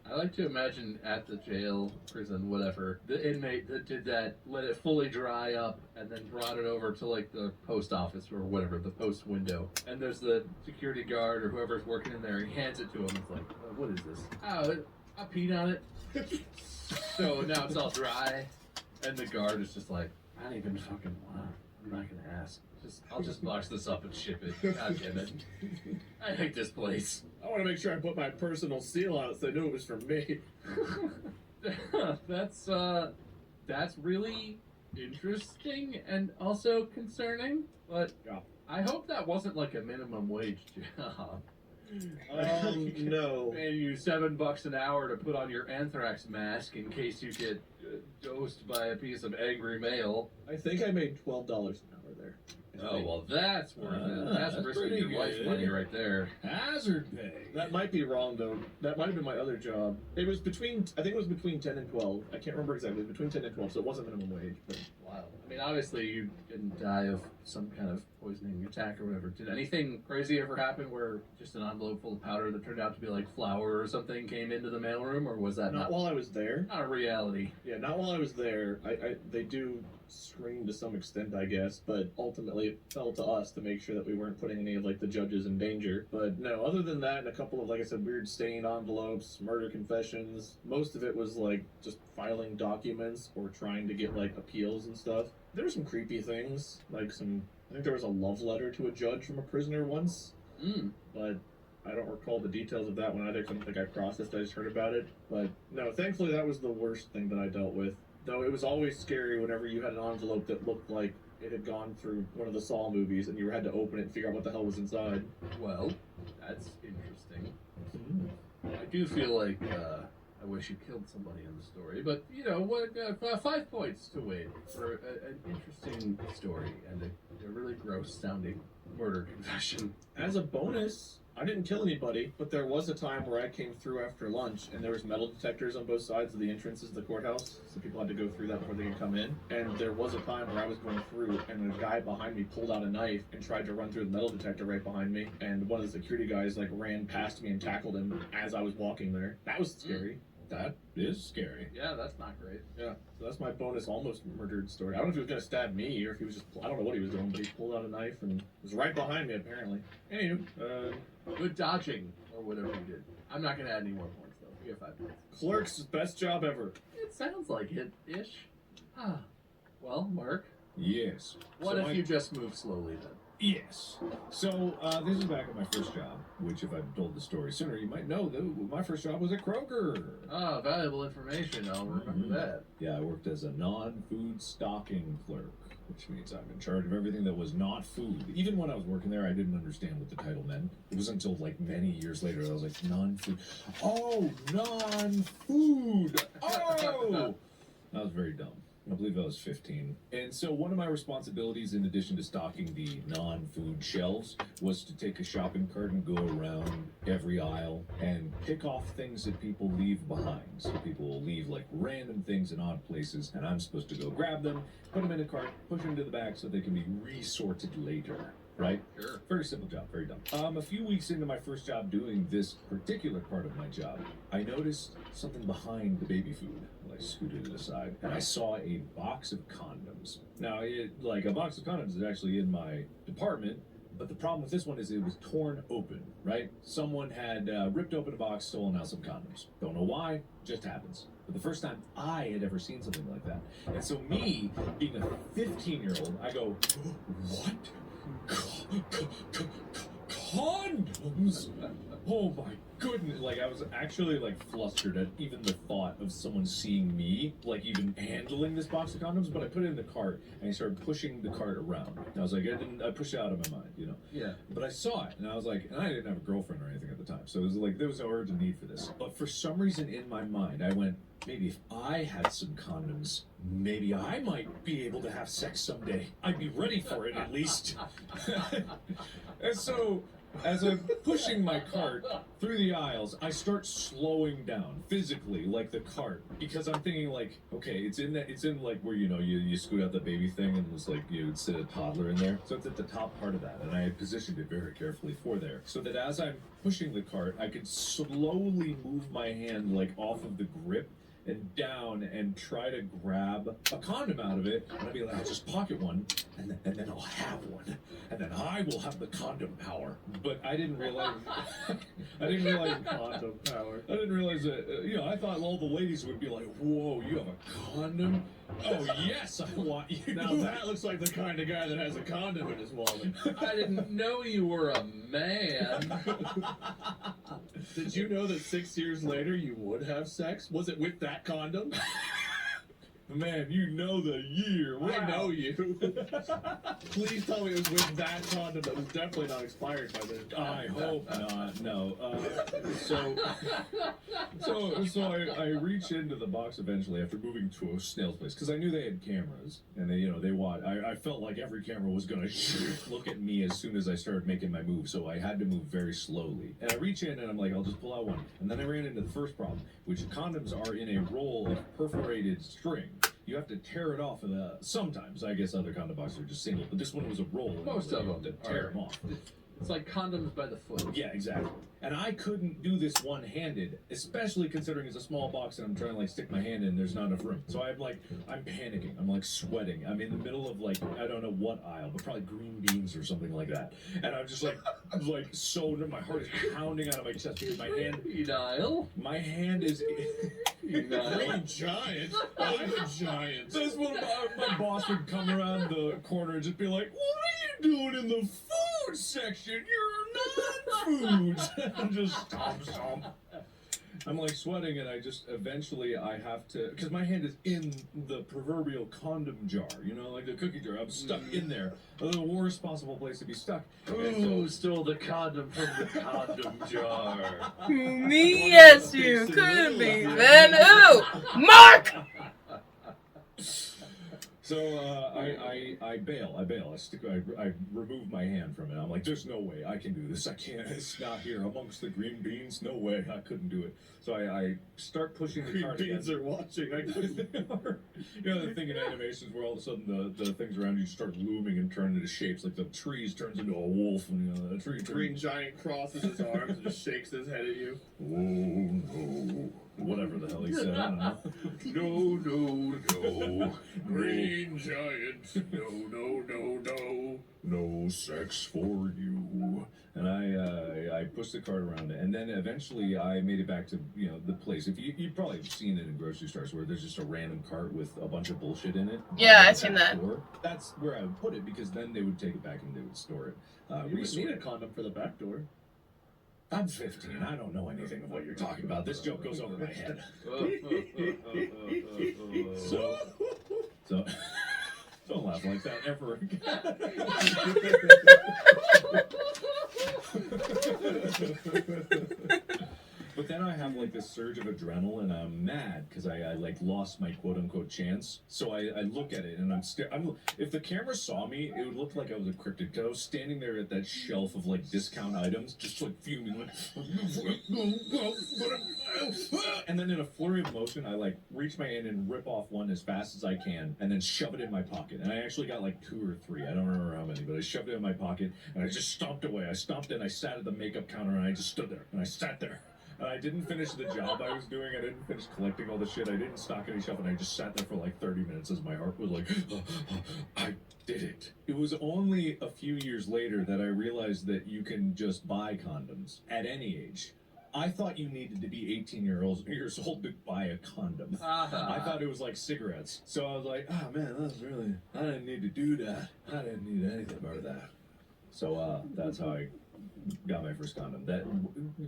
I like to imagine at the jail, prison, whatever, the inmate that did that let it fully dry up and then brought it over to like the post office or whatever, the post window. And there's the security guard or whoever's working in there. He hands it to him. It's like, what is this? Oh, I peed on it. So now it's all dry. And the guard is just like, I don't even fucking want to. I'm not going to ask. I'll just box this up and ship it. God damn it. I hate this place. I want to make sure I put my personal seal on it so they knew it was from me. That's really interesting and also concerning, but yeah. I hope that wasn't like a minimum wage job. No. Paying you $7 an hour to put on your anthrax mask in case you get dosed by a piece of angry mail. I think I made $12 an hour there. Oh, well, that's worth it. That's risking your wife's money right there. Hazard pay. That might be wrong, though. That might have been my other job. I think it was between 10 and 12. I can't remember exactly. It was between 10 and 12, so it wasn't minimum wage. But wow. I mean, obviously, you didn't die of some kind of poisoning attack or whatever. Did anything crazy ever happen where just an envelope full of powder that turned out to be like flour or something came into the mailroom, or was that not while I was there? Not a reality. Yeah, not while I was there. They do screen to some extent, I guess, but ultimately it fell to us to make sure that we weren't putting any of like the judges in danger. But no, other than that, and a couple of, like I said, weird stained envelopes, murder confessions, most of it was like just filing documents or trying to get like appeals and stuff. There were some creepy things, like I think there was a love letter to a judge from a prisoner once, but I don't recall the details of that one either, because I don't think I processed, I just heard about it. But no, thankfully that was the worst thing that I dealt with. Though it was always scary whenever you had an envelope that looked like it had gone through one of the Saw movies and you had to open it and figure out what the hell was inside. Well, that's interesting. I do feel like I wish you killed somebody in the story, but you know what? 5 points to Wade for an interesting story and a really gross-sounding murder confession. As a bonus, I didn't kill anybody, but there was a time where I came through after lunch, and there was metal detectors on both sides of the entrances to the courthouse, so people had to go through that before they could come in. And there was a time where I was going through, and a guy behind me pulled out a knife and tried to run through the metal detector right behind me. And one of the security guys like ran past me and tackled him as I was walking there. That was scary. That is scary. Yeah, that's not great. Yeah, so that's my bonus almost murdered story. I don't know if he was going to stab me or if he was just, I don't know what he was doing, but he pulled out a knife and was right behind me apparently. Anywho, good dodging or whatever you did. I'm not going to add any more points though. You get 5 points. Clerks, best job ever. It sounds like it-ish. Well, Mark. Yes. What So if you just move slowly then? Yes. So this is back at my first job, which if I'd told the story sooner, you might know that my first job was at Kroger. Ah, valuable information. I'll remember that. Yeah, I worked as a non-food stocking clerk, which means I'm in charge of everything that was not food. Even when I was working there, I didn't understand what the title meant. It wasn't until like many years later that I was like, non-food. Oh, non-food. Oh! I was very dumb. I believe I was 15. And so one of my responsibilities, in addition to stocking the non-food shelves, was to take a shopping cart and go around every aisle and pick off things that people leave behind. So people will leave like random things in odd places, and I'm supposed to go grab them, put them in a cart, push them to the back so they can be resorted later. Right? Sure. Very simple job, very dumb. A few weeks into my first job doing this particular part of my job, I noticed something behind the baby food. I scooted it aside, and I saw a box of condoms. Now, a box of condoms is actually in my department, but the problem with this one is it was torn open, right? Someone had ripped open a box, stolen out some condoms. Don't know why, just happens. But the first time I had ever seen something like that. And so me, being a 15-year-old, I go, what? Condoms? Oh my goodness. Like, I was actually like flustered at even the thought of someone seeing me like even handling this box of condoms. But I put it in the cart and I started pushing the cart around. And I was like, I pushed it out of my mind, you know. Yeah. But I saw it and I was like, and I didn't have a girlfriend or anything at the time, so it was like there was no urgent need for this. But for some reason in my mind I went, maybe if I had some condoms, maybe I might be able to have sex someday. I'd be ready for it at least. And so, as I'm pushing my cart through the aisles, I start slowing down physically, like the cart, because I'm thinking like, okay, it's in like where you scoot out the baby thing and it's like you would sit a toddler in there. So it's at the top part of that, and I positioned it very carefully for there, so that as I'm pushing the cart, I could slowly move my hand like off of the grip and down and try to grab a condom out of it, and I'd be like, I'll just pocket one, and then I'll have one, and then I will have the condom power. But I didn't realize, Condom power. I didn't realize that, I thought all the ladies would be like, whoa, you have a condom? Oh, yes, I want you. Now that looks like the kind of guy that has a condom in his wallet. I didn't know you were a man. Did you know that 6 years later you would have sex? Was it with that condom? Man, you know the year. Wow. I know you. Please tell me it was with that condom that was definitely not expired by then. I hope not. No. So I reach into the box eventually after moving to a snail's pace because I knew they had cameras and they watch. I felt like every camera was gonna look at me as soon as I started making my move, so I had to move very slowly. And I reach in and I'm like, I'll just pull out one. And then I ran into the first problem, which condoms are in a roll of perforated string. You have to tear it off of sometimes. I guess other condom boxes are just single, but this one was a roll. Most of them to tear them off. It's like condoms by the foot. Yeah, exactly. And I couldn't do this one-handed, especially considering it's a small box and I'm trying to like stick my hand in, there's not enough room. So I'm panicking. I'm like sweating. I'm in the middle of like, I don't know what aisle, but probably green beans or something like that. And I'm just like so, my heart is pounding out of my chest because my hand is Green giant? I'm a giant. That's when my boss would come around the corner and just be like, what are you doing in the food section? You're non-food. And just stomp. I'm like sweating, and I just eventually I have to, because my hand is in the proverbial condom jar, you know, like the cookie jar. I'm stuck in there. The worst possible place to be stuck. Who stole the condom from the condom jar? Me, yes, you could be. Then who? Mark! So I bail. I remove my hand from it. I'm like, there's no way I can do this. I can't. It's not here amongst the green beans. No way. I couldn't do it. So I start pushing the Green cart beans again. are watching. I couldn't. You know the thing in animations where all of a sudden the things around you start looming and turn into shapes, like the trees turns into a wolf, and you know, the tree Green giant crosses his arms and just shakes his head at you. Oh no. Whatever the hell he said, I don't know. No. Green giant. No. No sex for you. And I pushed the cart around it, and then eventually I made it back to the place. If you've probably seen it in grocery stores where there's just a random cart with a bunch of bullshit in it. Yeah, I've seen that. That's where I would put it, because then they would take it back and they would store it. You would need a condom for the back door. I'm 15. I don't know anything of what you're talking about. This joke goes over my head. So don't laugh like that ever again. But then I have like this surge of adrenaline, and I'm mad because I like lost my quote unquote chance. So I look at it and if the camera saw me, it would look like I was a cryptid, because I was standing there at that shelf of like discount items, just like fuming, like, and then in a flurry of motion, I like reach my hand and rip off one as fast as I can, and then shove it in my pocket. And I actually got like 2 or 3. I don't remember how many, but I shoved it in my pocket and I just stomped away. I stomped and I sat at the makeup counter and I just stood there and I sat there. And I didn't finish the job I was doing. I didn't finish collecting all the shit. I didn't stock any shelf, and I just sat there for like 30 minutes as my heart was like, I did it. It was only a few years later that I realized that you can just buy condoms at any age. I thought you needed to be 18 years old to buy a condom. I thought it was like cigarettes. So I was like, oh man, I didn't need to do that. I didn't need anything about that. So that's how I got my first condom.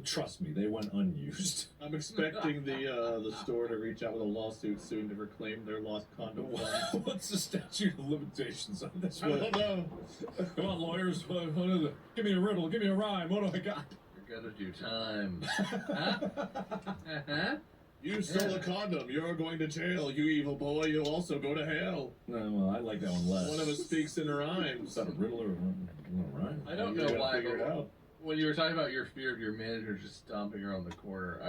Trust me, they went unused. I'm expecting the store to reach out with a lawsuit soon to reclaim their lost condom. What's the statute of limitations on this? I don't know. Come on, lawyers. What is it? Give me a riddle. Give me a rhyme. What do I got? You're gonna do time. Huh? You stole a condom. You're going to jail. You evil boy. You'll also go to hell. No, well, I like that one less. One of us speaks in rhymes. Is that a riddle or a rhyme? I don't You know gotta why, figure it but out. when you were talking about your fear of your manager just stomping around the corner,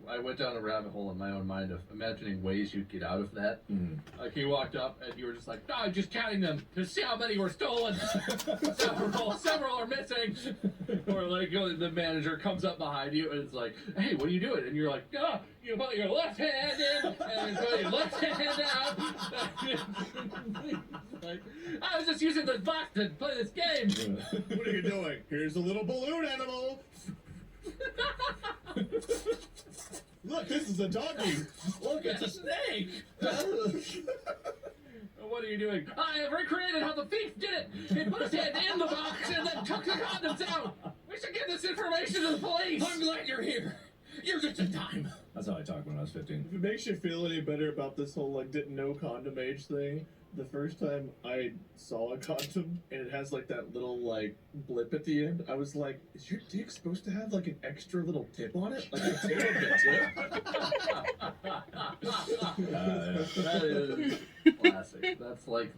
I went down a rabbit hole in my own mind of imagining ways you'd get out of that. Mm-hmm. Like he walked up and you were just like, "No, I'm just counting them to see how many were stolen. several are missing." Or like the manager comes up behind you and it's like, "Hey, what are you doing?" And you're like, "Ah, you put your left hand in and put your left hand out." Like, I was just using the box to play this game. What are you doing? Here's a little balloon animal. Look, this is a doggy. Look, it's a snake. What are you doing? I have recreated how the thief did it. He put his hand in the box and then took the condoms out. We should give this information to the police. I'm glad you're here. You're just in time. That's how I talked when I was 15. If it makes you feel any better about this whole like didn't know condom age thing, the first time I saw a condom and it has like that little like blip at the end, I was like, is your dick supposed to have like an extra little tip on it? Like a tip of the tip? That is classic. That's like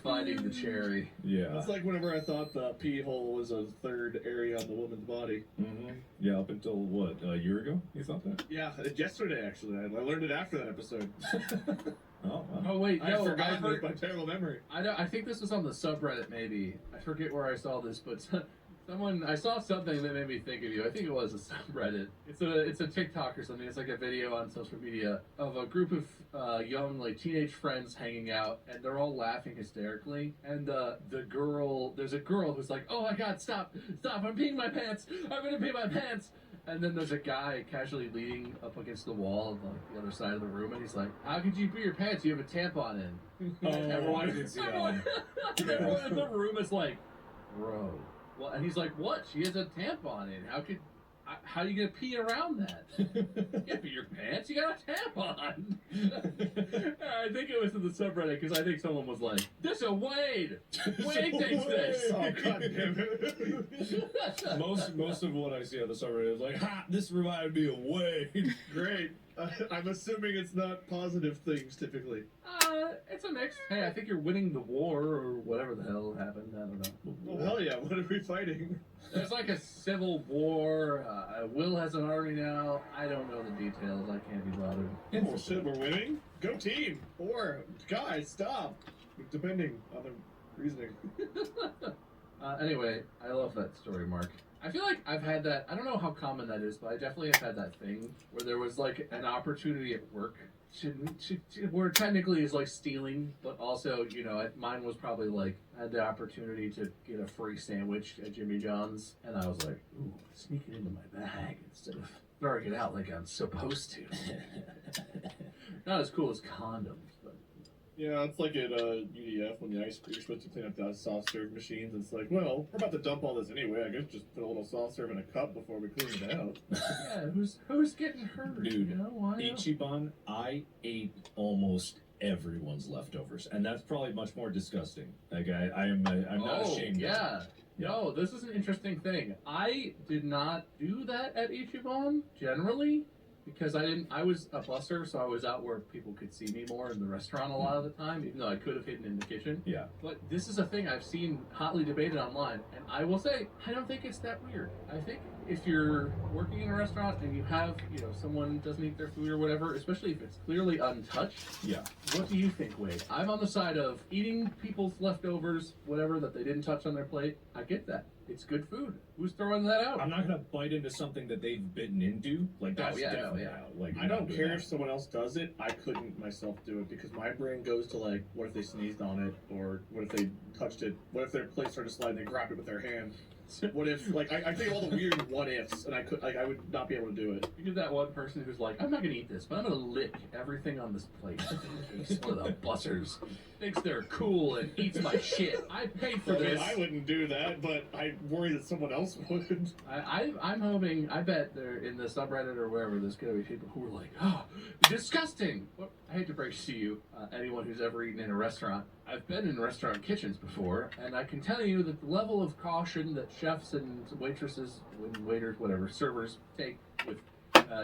finding the cherry. Yeah. It's like whenever I thought the pee hole was a third area on the woman's body. Mm-hmm. Yeah, up until what, a year ago? You thought that? Yeah, yesterday actually. I learned it after that episode. Oh, wow. Oh wait, I no, forgot it by terrible memory. I think this was on the subreddit maybe. I forget where I saw this, but I saw something that made me think of you. I think it was a subreddit. It's a TikTok or something. It's like a video on social media of a group of young like teenage friends hanging out, and they're all laughing hysterically. And there's a girl who's like, "Oh my God, stop! I'm peeing my pants! I'm gonna pee my pants!" And then there's a guy casually leaning up against the wall of like the other side of the room, and he's like, "How could you pee your pants? You have a tampon in." And everyone in the room is like, "Bro." Well, and he's like, "What? She has a tampon in. How are you gonna pee around that? You can't pee your pants. You got a tampon. I think it was in the subreddit because I think someone was like, "This is Wade. Wade thinks this." Oh god damn it! most of what I see on the subreddit is like, "Ha! This reminded me of Wade." Great. I'm assuming it's not positive things typically. It's a mix. Hey, I think you're winning the war or whatever the hell happened. I don't know. Well, hell yeah! What are we fighting? There's like a civil war. Will has an army now. I don't know the details. I can't be bothered. Oh shit, we're winning? Go team! Or guys, stop! Depending on the reasoning. Anyway, I love that story, Mark. I feel like I've had that. I don't know how common that is, but I definitely have had that thing where there was like an opportunity at work where technically is like stealing, but also, you know, mine was probably like I had the opportunity to get a free sandwich at Jimmy John's, and I was like, ooh, sneak it into my bag instead of throwing it out like I'm supposed to. Not as cool as condoms, but. Yeah, it's like at UDF when you're supposed to clean up the soft serve machines. It's like, well, we're about to dump all this anyway. I guess just put a little soft serve in a cup before we clean it out. Yeah, who's getting hurt? Dude, you know, why? Ichiban, I ate almost everyone's leftovers, and that's probably much more disgusting. Like I'm not ashamed. Yeah. No, this is an interesting thing. I did not do that at Ichiban generally. Because I was a busser, so I was out where people could see me more in the restaurant a lot of the time, even though I could have hidden in the kitchen. Yeah. But this is a thing I've seen hotly debated online, and I will say, I don't think it's that weird. I think if you're working in a restaurant and you have, you know, someone doesn't eat their food or whatever, especially if it's clearly untouched, Yeah. what do you think, Wade? I'm on the side of eating people's leftovers, whatever, that they didn't touch on their plate. I get that. It's good food. Who's throwing that out? I'm not gonna bite into something that they've bitten into. Like that's definitely yeah. out. Like I don't care if someone else does it. I couldn't myself do it because my brain goes to like, what if they sneezed on it, or what if they touched it? What if their plate started sliding? They grabbed it with their hand. What if, like, I think all the weird what ifs, and I would not be able to do it. You're that one person who's like, I'm not gonna eat this, but I'm gonna lick everything on this plate. It's one of the buzzers. Thinks they're cool and eats my shit. I paid for this. I wouldn't do that, but I worry that someone else would. I'm hoping, I bet they're in the subreddit or wherever, there's gonna be people who are like, oh, disgusting. Well, I hate to break to you, anyone who's ever eaten in a restaurant. I've been in restaurant kitchens before, and I can tell you that the level of caution that chefs and waitresses, waiters, whatever, servers take with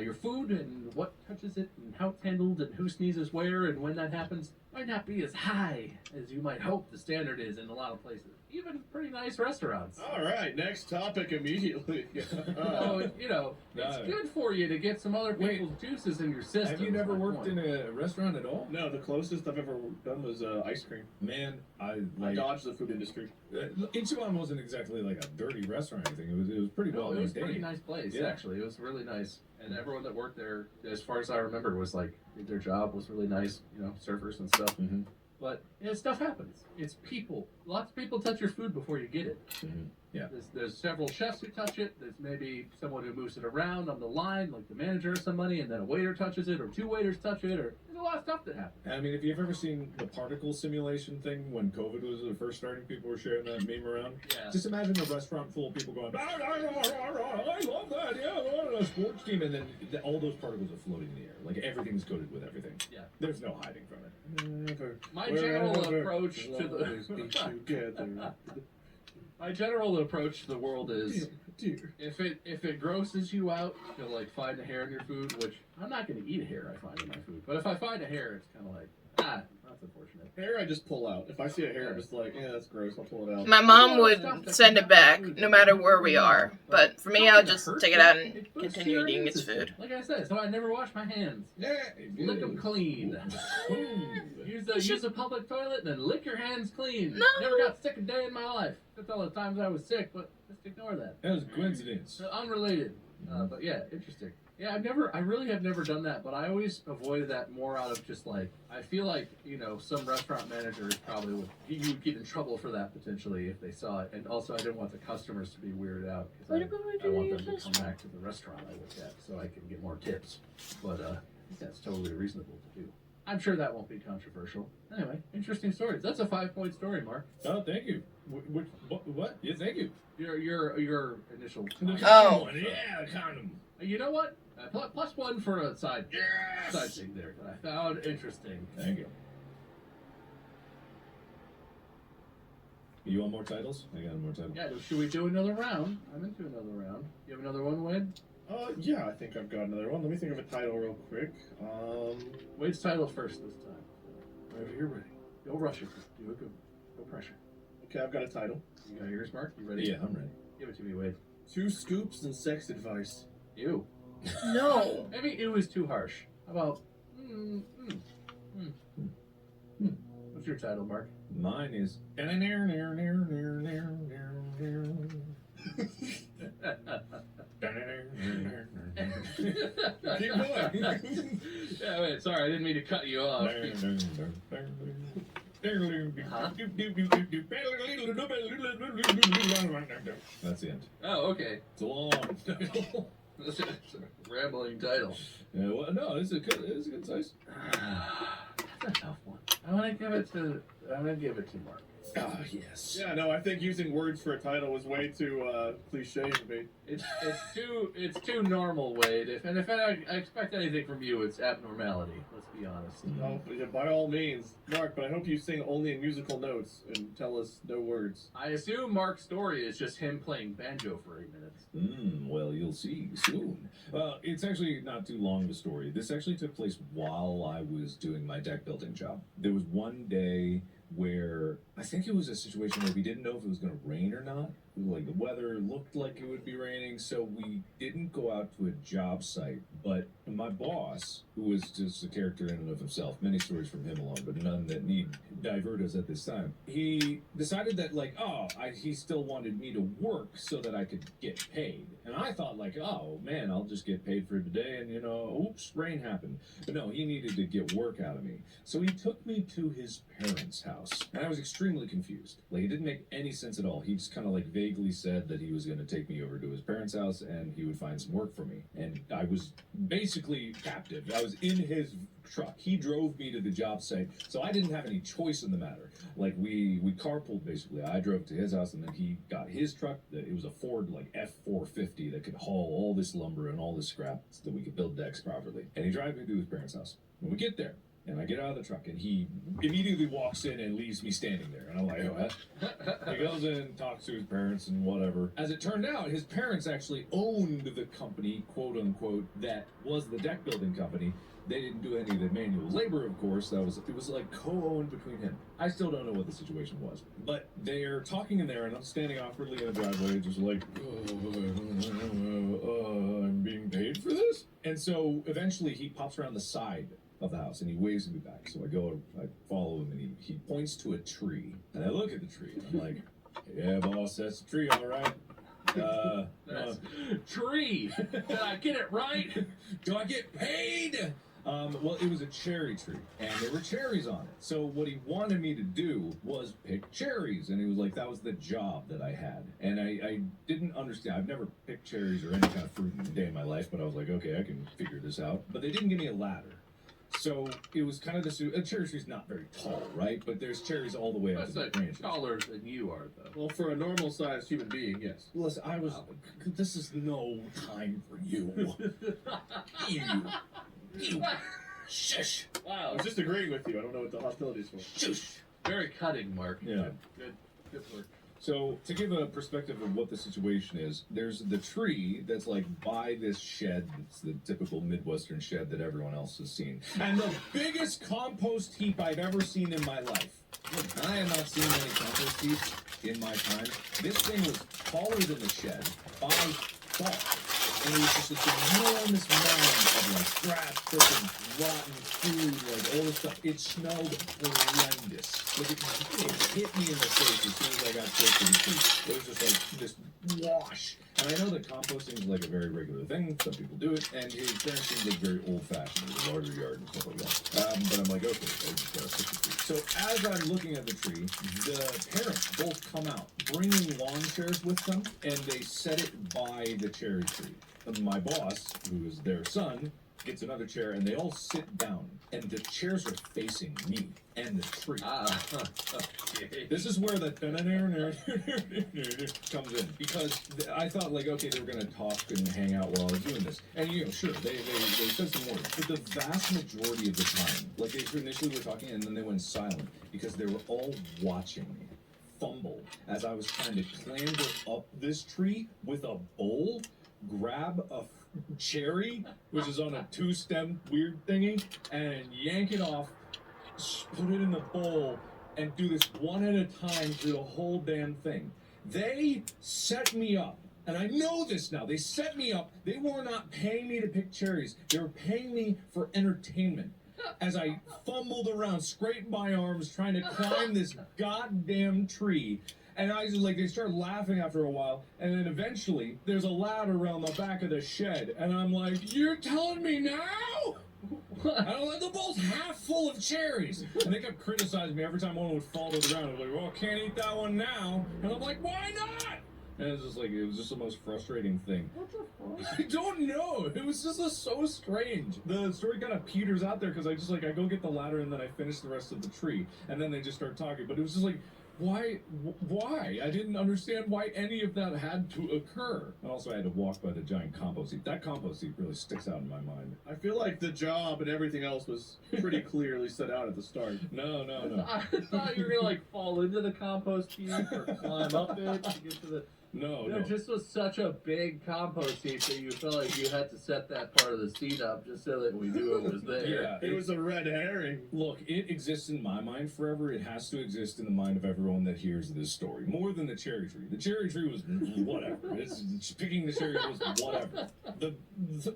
your food and what touches it and how it's handled and who sneezes where and when that happens might not be as high as you might hope the standard is in a lot of places. Even pretty nice restaurants. All right, next topic immediately. So, you know, it's good for you to get some other people's juices in your system. Have you never worked in a restaurant at all? No, the closest I've ever done was ice cream. Man, I dodged the food industry. Ichiban wasn't exactly like a dirty restaurant or anything. It was pretty well it was a maintained. pretty nice place, Yeah. actually. It was really nice. And everyone that worked there, as far as I remember, was like, their job was really nice, you know, servers and stuff. Mm-hmm. But you know, stuff happens. It's people. Lots of people touch your food before you get it. Mm-hmm. Yeah. There's several chefs who touch it. There's maybe someone who moves it around on the line, like the manager or somebody, and then a waiter touches it, or two waiters touch it, or there's a lot of stuff that happens. I mean, if you've ever seen the particle simulation thing when COVID was first starting, people were sharing that meme around. Yeah. Just imagine a restaurant full of people going, I love that, yeah, a sports team, and then all those particles are floating in the air. Like everything's coated with everything. Yeah. There's no hiding from it. My general approach to my general approach to the world is, if it grosses you out to like find a hair in your food, which I'm not going to eat a hair I find in my food, but if I find a hair, it's kind of like, that's unfortunate. Hair, I just pull out. If I see a hair, I'm just like, yeah, that's gross. I'll pull it out. My mom would send it back no matter where we are, but for me, I would just take it out and continue eating its food. Like I said, so I never wash my hands. Yeah, Lick them clean. Use a public toilet and then lick your hands clean. No. Never got sick a day in my life. That's all the times I was sick, but just ignore that. That was a coincidence. Unrelated. But yeah, interesting. Yeah, I really have never done that, but I always avoided that more out of just like, I feel like, you know, some restaurant managers probably you would get in trouble for that potentially if they saw it. And also I didn't want the customers to be weirded out because I want them to come back to the restaurant I work at so I can get more tips. But I think that's totally reasonable to do. I'm sure that won't be controversial. Anyway, interesting stories. That's a 5-point story, Mark. Oh, thank you. What? Yeah, thank you. Your initial. Oh. Yeah, condom. You know what? Plus one for a side Yes. thing there that I found interesting. Thank you. You want more titles? I got more titles. Yeah, should we do another round? I'm into another round. You have another one, Wade? Yeah, I think I've got another one. Let me think of a title real quick. Wade's title first this time. Whenever you're ready. Don't rush it. Do it good. No pressure. Okay, I've got a title. You got yours, Mark? You ready? Yeah, I'm ready. Give it to me, Wade. 2 scoops and sex advice. You. No. Maybe it was too harsh. How about... What's your title, Mark? Mine is. Keep going. Yeah, wait, sorry, I didn't mean to cut you off. That's the end. Oh, okay. It's a long title. That's a rambling title. Yeah, well, no, it's a good size. That's a tough one. I'm gonna give it to Mark. Ah, yes. Yeah, no, I think using words for a title was way too cliche to me. It's too normal, Wade. If I expect anything from you, it's abnormality. Let's be honest. Oh, yeah, by all means, Mark. But I hope you sing only in musical notes and tell us no words. I assume Mark's story is just him playing banjo for 8 minutes. Well, you'll see soon. It's actually not too long of a story. This actually took place while I was doing my deck building job. There was one day where I think it was a situation where we didn't know if it was going to rain or not. Like the weather looked like it would be raining, so we didn't go out to a job site. But my boss, who was just a character in and of himself, many stories from him alone, but none that need divert us at this time. He decided that he still wanted me to work so that I could get paid. And I thought oh man, I'll just get paid for today and oops, rain happened. But no, he needed to get work out of me. So he took me to his parents' house. And I was extremely confused. It didn't make any sense at all. He just kind of vaguely said that he was going to take me over to his parents' house and he would find some work for me. And I was basically captive. I was in his truck. He drove me to the job site, so I didn't have any choice in the matter. We carpooled basically. I drove to his house and then he got his truck. It was a Ford F450 that could haul all this lumber and all this scrap so that we could build decks properly. And he drives me to his parents' house. When we get there, and I get out of the truck, and he immediately walks in and leaves me standing there. And I'm like, oh, what? He goes in and talks to his parents and whatever. As it turned out, his parents actually owned the company, quote unquote, that was the deck building company. They didn't do any of the manual labor, of course. It was co-owned between him. I still don't know what the situation was. But they're talking in there, and I'm standing awkwardly in the driveway, just I'm being paid for this? And so eventually he pops around the side of the house and he waves me back. So I follow him, and he points to a tree. And I look at the tree, and I'm like, yeah, boss, that's a tree, all right. Tree. Did I get it right? Do I get paid? Well, it was a cherry tree, and there were cherries on it. So what he wanted me to do was pick cherries, and he was like, that was the job that I had. And I didn't understand. I've never picked cherries or any kind of fruit in a day in my life, but I was like, okay, I can figure this out. But they didn't give me a ladder. So it was kind of a cherry tree's not very tall, right? But there's cherries all the way up to the branches. Taller than you are, though. Well, for a normal-sized human being, yes. Listen, this is no time for you. You. Shush. Wow. I was just agreeing with you. I don't know what the hostility is for. Shush. Very cutting, Mark. Yeah. Good work. So, to give a perspective of what the situation is, there's the tree that's by this shed. It's the typical Midwestern shed that everyone else has seen. And the biggest compost heap I've ever seen in my life. I have not seen many compost heaps in my time. This thing was taller than the shed by far. And it was just this enormous mound of scratch, freaking rotten food, all this stuff. It smelled horrendous. It hit me in the face as soon as I got close to the tree. It was just this wash. And I know that composting is a very regular thing. Some people do it. And his parents seemed very old-fashioned with a larger yard and stuff like that. But I'm like, okay, I just gotta fix the tree. So as I'm looking at the tree, the parents both come out, bringing lawn chairs with them, and they set it by the cherry tree. And my boss, who is their son, gets another chair, and they all sit down, and the chairs are facing me and the tree. This is where the comes in, because I thought, like, okay, they were gonna talk and hang out while I was doing this, and sure, they said some words, but the vast majority of the time, like, they initially were talking, and then they went silent because they were all watching me fumble as I was trying to clamber up this tree with a bowl, grab a cherry, which is on a 2-stem weird thingy, and yank it off, put it in the bowl, and do this one at a time through the whole damn thing. They set me up, and I know this now. They set me up. They were not paying me to pick cherries. They were paying me for entertainment. As I fumbled around, scraped my arms, trying to climb this goddamn tree. And I was like, they start laughing after a while, and then eventually there's a ladder around the back of the shed, and I'm like, you're telling me now? I don't like the bowl's half full of cherries. And they kept criticizing me every time one would fall to the ground. They're like, well, can't eat that one now. And I'm like, why not? And it was just the most frustrating thing. I don't know. It was just so strange. The story kind of peters out there because I go get the ladder and then I finish the rest of the tree. And then they just start talking. But it was just like, why? I didn't understand why any of that had to occur. And also I had to walk by the giant compost heap. That compost heap really sticks out in my mind. I feel like the job and everything else was pretty clearly set out at the start. No. I thought you were gonna like fall into the compost heap or climb up it to get to the... No. It just was such a big compost heap that you felt like you had to set that part of the seed up just so that we knew it was there. Yeah, it was a red herring. Look, it exists in my mind forever. It has to exist in the mind of everyone that hears this story. More than the cherry tree. The cherry tree was whatever. Picking the cherry was whatever. The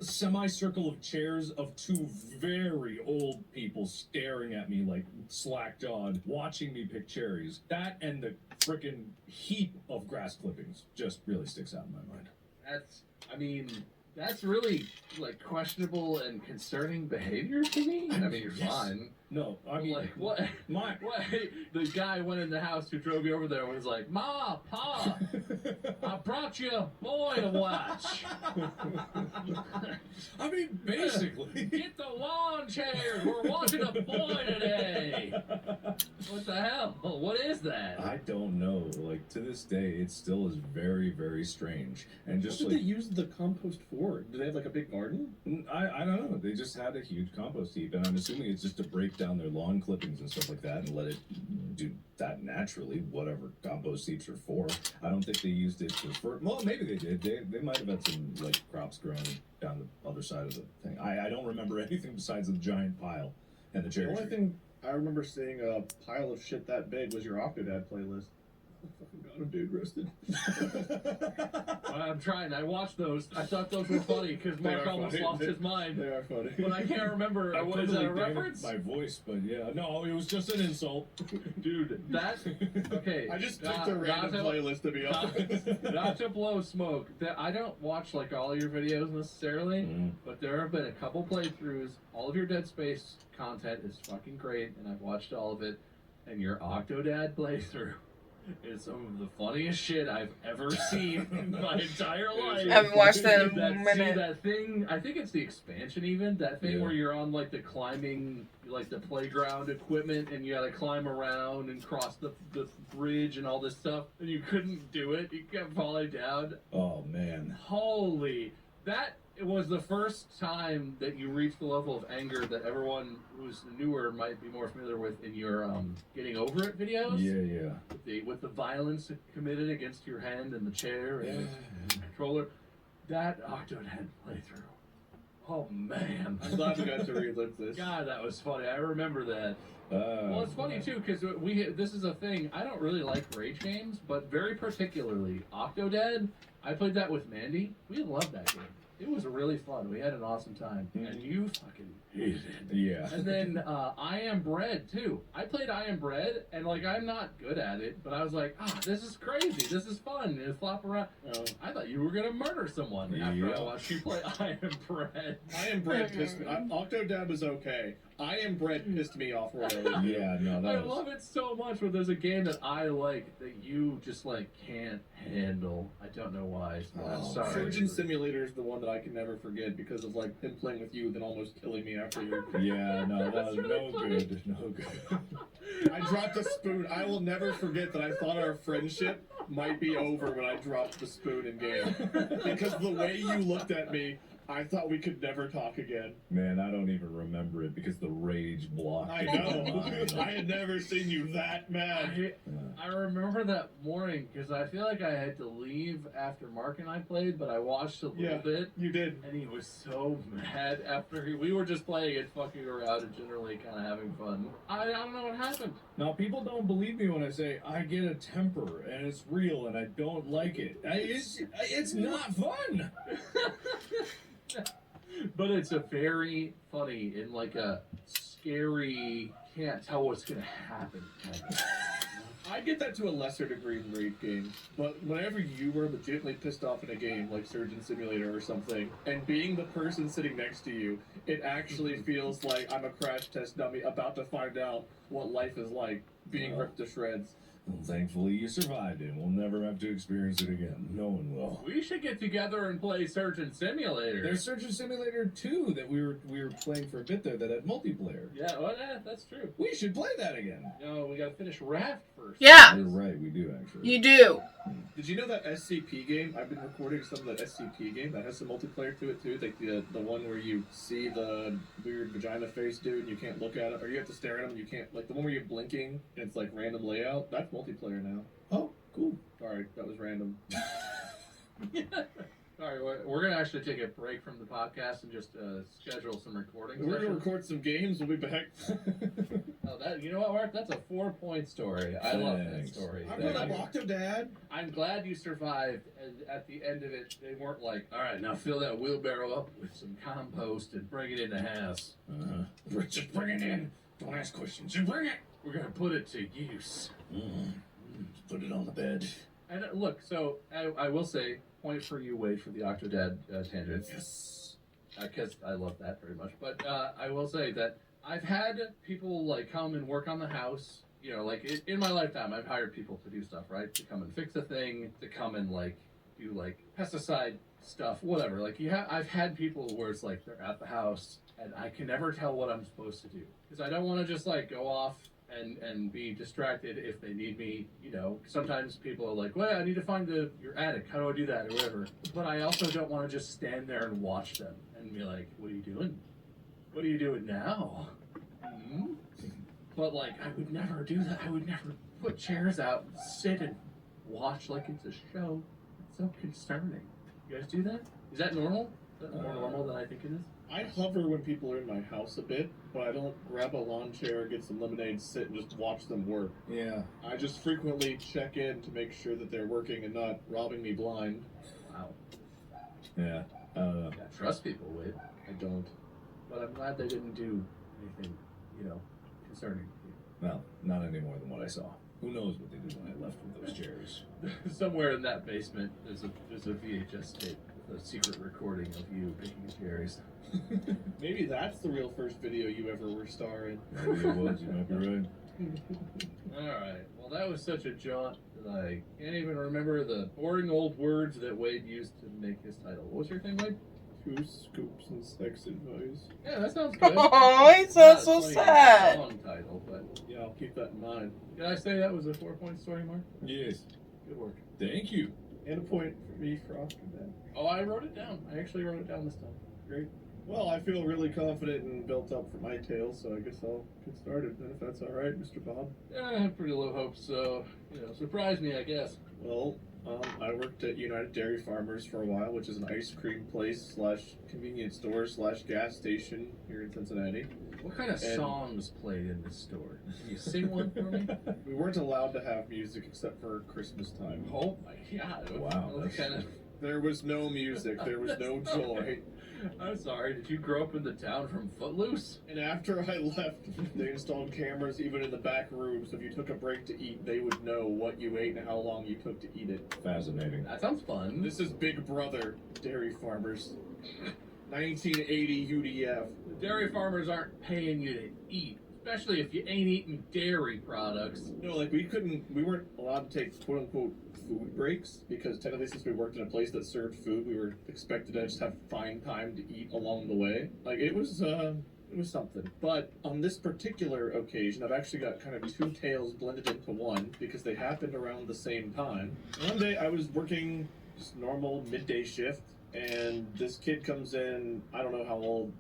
semicircle of chairs of two very old people staring at me like slack-jawed, watching me pick cherries. That and the frickin' heap of grass clippings just really sticks out in my mind. That's really like questionable and concerning behavior to me. I mean, you're fine. No, I mean, like what? What? The guy went in the house who drove you over there and was like, "Ma, Pa, I brought you a boy to watch." I mean, basically, get the lawn chairs. We're watching a boy today. What the hell? What is that? I don't know. Like, to this day, it still is very, very strange. And just what did they use the compost for? Do they have like a big garden? I don't know. They just had a huge compost heap, and I'm assuming it's just to break down their lawn clippings and stuff like that and let it do that naturally, whatever compost heaps are for. I don't think they used it for well, maybe they did. They might have had some like crops growing down the other side of the thing. I don't remember anything besides the giant pile and the cherry tree. The only thing I remember seeing a pile of shit that big was your Octodad playlist. Oh, fucking got him, dude, roasted. I'm trying. I watched those. I thought those were funny because Mark almost lost his mind. They are funny. But I can't remember. Is that a reference? My voice, but yeah. No, it was just an insult. Dude, that... Okay. I just picked a random playlist, to be honest. Not to blow smoke. I don't watch, like, all of your videos necessarily, but there have been a couple playthroughs. All of your Dead Space content is fucking great, and I've watched all of it. And your Octodad playthrough is some of the funniest shit I've ever seen in my entire life. I haven't watched that in a minute. See, that thing, I think it's the expansion even, that thing where you're on like the climbing, like the playground equipment and you gotta climb around and cross the bridge and all this stuff, and you couldn't do it, you kept falling down. Oh man. Holy, that was the first time that you reached the level of anger that everyone who's newer might be more familiar with in your getting over it videos. Yeah. With the violence committed against your hand and the chair and the controller. That Octodad playthrough. Oh man. I'm glad we got to relive this. God, that was funny. I remember that. Well, it's funny too because this is a thing. I don't really like rage games, but very particularly Octodad. I played that with Mandy. We loved that game. It was really fun. We had an awesome time. And you fucking hated it. Yeah. And then I Am Bread, too. I played I Am Bread, and, like, I'm not good at it, but I was like, this is crazy. This is fun. And flop around. I thought you were going to murder someone after I watched you play I Am Bread. I Am Bread pissed me off. Octodad was okay. I Am Bread pissed me off royally. Yeah, no, I love it so much when there's a game that I like that you just, like, can't handle. I don't know why. I'm sorry. Surgeon Simulator is the one that that I can never forget because of like him playing with you, then almost killing me afterward. Yeah, no, that was really no funny. good. No good. I dropped a spoon. I will never forget that I thought our friendship might be over when I dropped the spoon in game. Because the way you looked at me, I thought we could never talk again. Man, I don't even remember it because the rage blocked I it in my know. mind. I had never seen you that mad. I remember that morning because I feel like I had to leave after Mark and I played, but I watched a little bit. You did. And he was so mad after we were just playing and fucking around and generally kind of having fun. I don't know what happened. Now, people don't believe me when I say I get a temper and it's real and I don't like it. It's not fun. But it's a very funny and like a scary, can't tell what's gonna happen kind of. I get that to a lesser degree in raid games, but whenever you were legitimately pissed off in a game like Surgeon Simulator or something, and being the person sitting next to you, it actually feels like I'm a crash test dummy about to find out what life is like, being ripped to shreds. Well, thankfully, you survived it. We'll never have to experience it again. No one will. We should get together and play Surgeon Simulator. There's Surgeon Simulator 2 that we were playing for a bit there that had multiplayer. Yeah, well, yeah, that's true. We should play that again. No, we gotta finish Raft first. Yeah, You're right, we do actually. you do. Did you know that SCP game? I've been recording some of that SCP game that has some multiplayer to it too. Like the one where you see the weird vagina face dude and you can't look at it, or you have to stare at him and you can't, like the one where you're blinking and it's like random layout. That's multiplayer now. Oh, cool. Sorry, that was random. Alright, we're gonna actually take a break from the podcast and just schedule some recordings. We're gonna record some games. We'll be back. Oh, that, you know what, Mark? That's a 4-point story. I love that Thanks. story. I'm gonna Octodad. I'm glad you survived, and at the end of it, they weren't like, all right, now fill that wheelbarrow up with some compost and bring it in the house. Just bring it in. Don't ask questions. Just bring it. We're gonna put it to use. Just put it on the bed. And look, so I will say, point for you, Wade, for the Octodad tangent. Yes. Because I love that very much. But I will say that I've had people like come and work on the house. You know, like in my lifetime, I've hired people to do stuff, right? To come and fix a thing, to come and like do like pesticide stuff, whatever. Like I've had people where it's like they're at the house and I can never tell what I'm supposed to do because I don't want to just like go off and be distracted if they need me. You know, sometimes people are like, well, I need to find your attic. How do I do that or whatever? But I also don't want to just stand there and watch them and be like, what are you doing? What are you doing now? Hmm? But like, I would never do that. I would never put chairs out and sit and watch like it's a show. It's so concerning. You guys do that? Is that normal? Is that more normal than I think it is? I hover when people are in my house a bit, but I don't grab a lawn chair, get some lemonade, sit and just watch them work. Yeah. I just frequently check in to make sure that they're working and not robbing me blind. Wow. Yeah. Yeah, trust people, Wade. I don't. But I'm glad they didn't do anything, you know, concerning Well, not any more than what I saw. Who knows what they did when I left with those chairs? you. Somewhere in that basement, there's a VHS tape with a secret recording of you picking cherries. Maybe that's the real first video you ever were starring. Maybe it was. You might be right. Alright, well that was such a jaunt that I can't even remember the boring old words that Wade used to make his title. What was your thing, Wade? 2 scoops and sex advice. Yeah, that sounds good. Oh, he Not sounds a so funny sad. song title, but Yeah, I'll keep that in mind. did I say that was a 4-point story, Mark? Yes. Good work. Thank you. And a point for me for Octodad. Oh, I wrote it down. I actually wrote it down this time. Great. Well, I feel really confident and built up for my tale, so I guess I'll get started then, if that's all right, Mr. Bob. Yeah, I had pretty low hopes, so, you know, surprise me, I guess. Well, I worked at United Dairy Farmers for a while, which is an ice cream place / convenience store / gas station here in Cincinnati. What kind of And- songs played in this store? Can you sing one for me? We weren't allowed to have music except for Christmas time. Oh my god. Wow, What that's- kind of... There was no music, there was no joy. I'm sorry, did you grow up in the town from Footloose? And after I left, they installed cameras even in the back room, so if you took a break to eat, they would know what you ate and how long you took to eat it. Fascinating. That sounds fun. This is Big Brother Dairy Farmers. 1980 UDF. The dairy farmers aren't paying you to eat. especially if you ain't eating dairy products. No, like we weren't allowed to take quote unquote food breaks because technically, since we worked in a place that served food, we were expected to just have fine time to eat along the way. Like it was something. But on this particular occasion, I've actually got kind of two tales blended into one because they happened around the same time. One day I was working just normal midday shift, and this kid comes in, I don't know how old,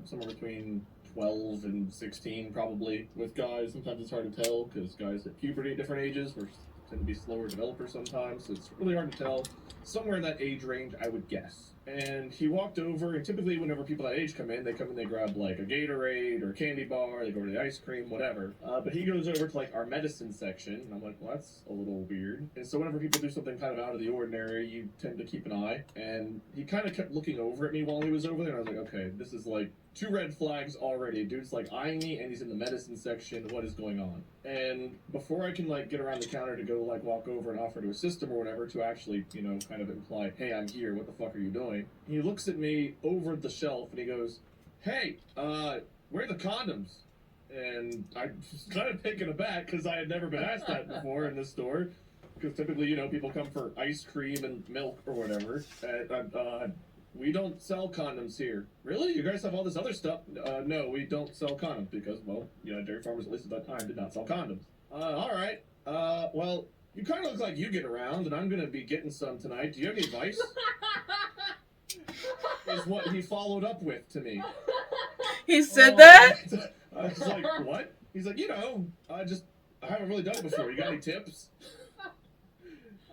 somewhere between 12 and 16 probably. With guys, sometimes it's hard to tell because guys at puberty at different ages tend to be slower developers sometimes, so it's really hard to tell. Somewhere in that age range, I would guess. And he walked over, and typically whenever people that age come in, they grab like a Gatorade or a candy bar, they go to the ice cream, whatever. But he goes over to like our medicine section, and I'm like, well, that's a little weird. And so whenever people do something kind of out of the ordinary, you tend to keep an eye. And he kind of kept looking over at me while he was over there, and I was like, okay, this is like 2 red flags already. Dude's like eyeing me, and he's in the medicine section. What is going on? And before I can like get around the counter to go like walk over and offer to assist him or whatever to actually, kind of imply, hey, I'm here. What the fuck are you doing? He looks at me over the shelf and he goes, hey, where are the condoms? And I'm just kind of taken aback because I had never been asked that before in this store. Because typically, people come for ice cream and milk or whatever. We don't sell condoms here. Really? You guys have all this other stuff? No, we don't sell condoms because, well, dairy farmers, at least at that time, did not sell condoms. All right. Well, you kind of look like you get around, and I'm going to be getting some tonight. Do you have any advice? Is what he followed up with to me. He said that? I was like, what? He's like, I haven't really done it before. You got any tips?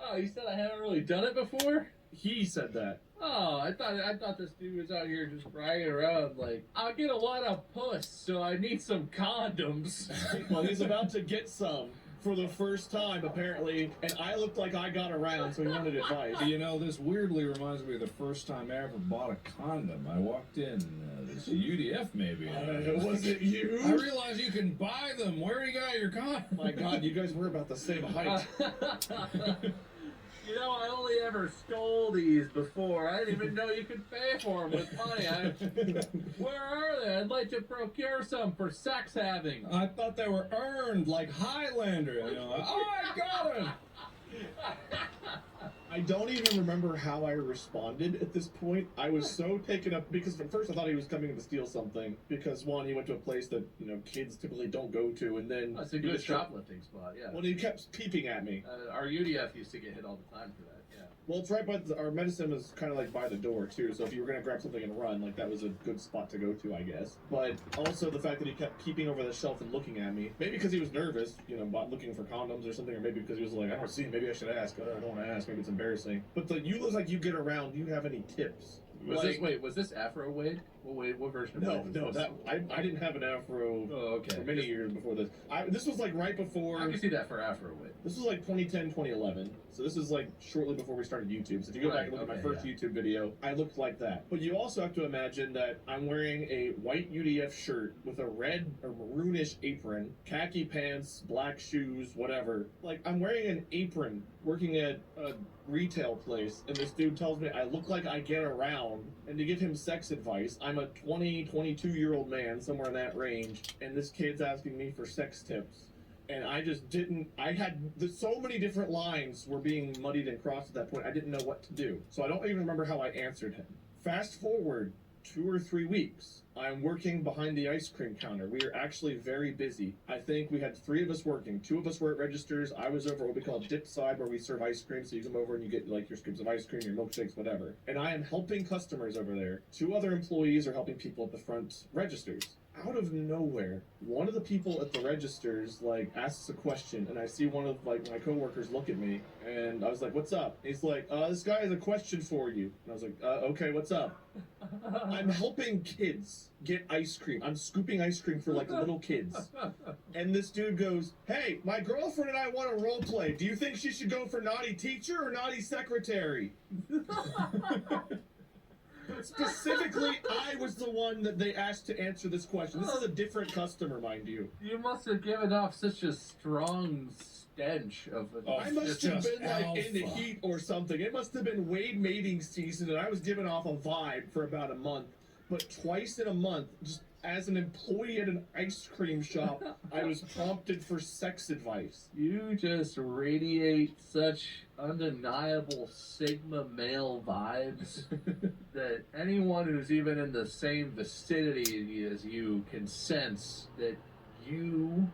Oh, you said I haven't really done it before? He said that. Oh, I thought this dude was out here just bragging around like, I get a lot of puss, so I need some condoms. Well, he's about to get some for the first time, apparently, and I looked like I got around, so he wanted advice. This weirdly reminds me of the first time I ever bought a condom. I walked in, this UDF maybe. Was it you? I realized you can buy them. Where you got your condom? My God, you guys were about the same height. I only ever stole these before. I didn't even know you could pay for them with money. Where are they? I'd like to procure some for sex having. I thought they were earned like Highlander. I got them. I don't even remember how I responded at this point. I was so taken up because at first I thought he was coming to steal something because one, he went to a place that kids typically don't go to, and then that's a good shoplifting spot. Yeah. Well, he kept peeping at me. Our UDF used to get hit all the time for that. Yeah. Well, it's right by our medicine was kind of like by the door too, so if you were gonna grab something and run, like that was a good spot to go to, I guess. But also the fact that he kept peeping over the shelf and looking at me, maybe because he was nervous, looking for condoms or something, or maybe because he was like, I don't see, maybe I should ask. I don't want to ask, maybe it's embarrassing. But you look like you get around. Do you have any tips? Was this Afro Wade? What version of Wade? No, I didn't have an Afro for many years before this. This was like right before. I can see that for Afro Wade. This was like 2010, 2011. So this is like shortly before we started YouTube. So if you go back and look at my first YouTube video, I looked like that. But you also have to imagine that I'm wearing a white UDF shirt with a red or maroonish apron, khaki pants, black shoes, whatever. Like I'm wearing an apron working at a retail place, and this dude tells me I look like I get around, and to give him sex advice, I'm a 22-year-old man, somewhere in that range, and this kid's asking me for sex tips. And I just didn't, so many different lines were being muddied and crossed at that point, I didn't know what to do. So I don't even remember how I answered him. Fast forward 2 or 3 weeks, I'm working behind the ice cream counter. We are actually very busy. I think we had 3 of us working. 2 of us were at registers. I was over what we call dip side, where we serve ice cream. So you come over and you get like your scoops of ice cream, your milkshakes, whatever. And I am helping customers over there. 2 other employees are helping people at the front registers. Out of nowhere, one of the people at the registers asks a question, and I see one of my coworkers look at me, and I was like, "What's up?" He's like, "This guy has a question for you." And I was like, "Okay, what's up?" I'm helping kids get ice cream. I'm scooping ice cream for little kids, and this dude goes, "Hey, my girlfriend and I want to role play. Do you think she should go for naughty teacher or naughty secretary?" Specifically, I was the one that they asked to answer this question. This is a different customer, mind you. You must have given off such a strong stench of it. I must have been in the heat or something. It must have been Wade mating season, and I was giving off a vibe for about a month. But twice in a month, just as an employee at an ice cream shop, I was prompted for sex advice. You just radiate such undeniable Sigma male vibes that anyone who's even in the same vicinity as you can sense that you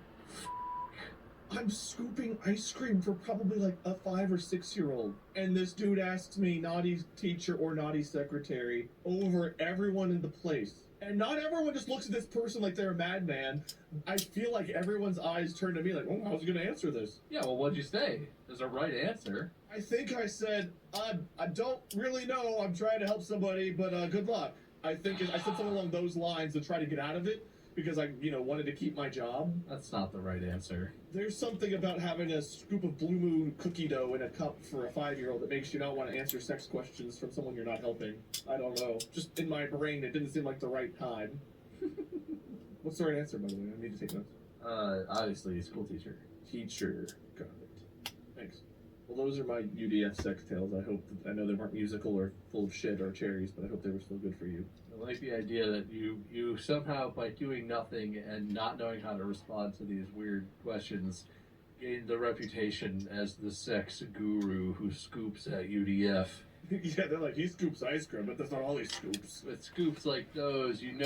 I'm scooping ice cream for probably like a 5 or 6 year old. And this dude asks me naughty teacher or naughty secretary over everyone in the place. And not everyone just looks at this person like they're a madman. I feel like everyone's eyes turn to me like, oh, how's he going to answer this? Yeah, well, what'd you say? There's a right answer. I think I said, I don't really know. I'm trying to help somebody, but good luck. I think I said something along those lines to try to get out of it because I, wanted to keep my job. That's not the right answer. There's something about having a scoop of Blue Moon cookie dough in a cup for a 5-year-old that makes you not want to answer sex questions from someone you're not helping. I don't know. Just in my brain, it didn't seem like the right time. What's the right answer, by the way? I need to take notes. Obviously, school teacher. Teacher. Got it. Thanks. Well, those are my UDF sex tales. I know they weren't musical or full of shit or cherries, but I hope they were still good for you. I like the idea that you somehow, by doing nothing and not knowing how to respond to these weird questions, gained the reputation as the sex guru who scoops at UDF. Yeah, they're like, he scoops ice cream, but that's not all he scoops. With scoops like those, he's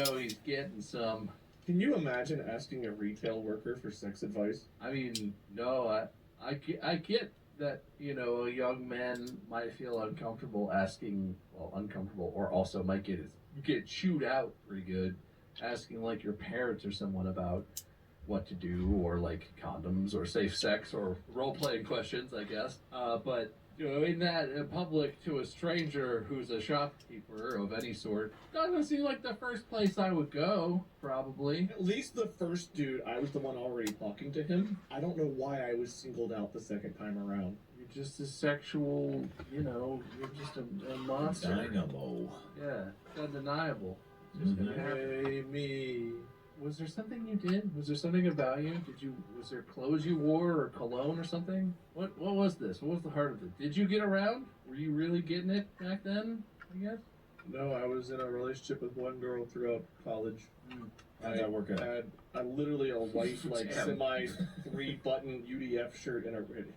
getting some. Can you imagine asking a retail worker for sex advice? I mean, no, I get that, a young man might feel uncomfortable or also might get chewed out pretty good asking like your parents or someone about what to do or like condoms or safe sex or role-playing questions, I guess. But in public to a stranger who's a shopkeeper of any sort doesn't seem like the first place I would go, probably. At least the first dude, I was the one already talking to him. I don't know why I was singled out the second time around. You're just a sexual, you're just a monster. Dynamo. Yeah, it's undeniable. It's just gonna happen. Hey, me. Was there something you did? Was there something about you? Was there clothes you wore or cologne or something? What was this? What was the heart of it? Did you get around? Were you really getting it back then, I guess? No, I was in a relationship with one girl throughout college. How did that work out? I literally a white, like, Damn. semi 3-button UDF shirt and a red.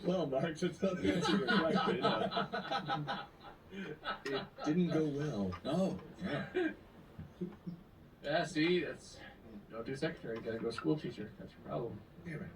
Well, Mark, to tell you answer your question, it didn't go well. Oh, yeah. Yeah, see, don't do secretary, gotta go school teacher. That's your problem. Damn it.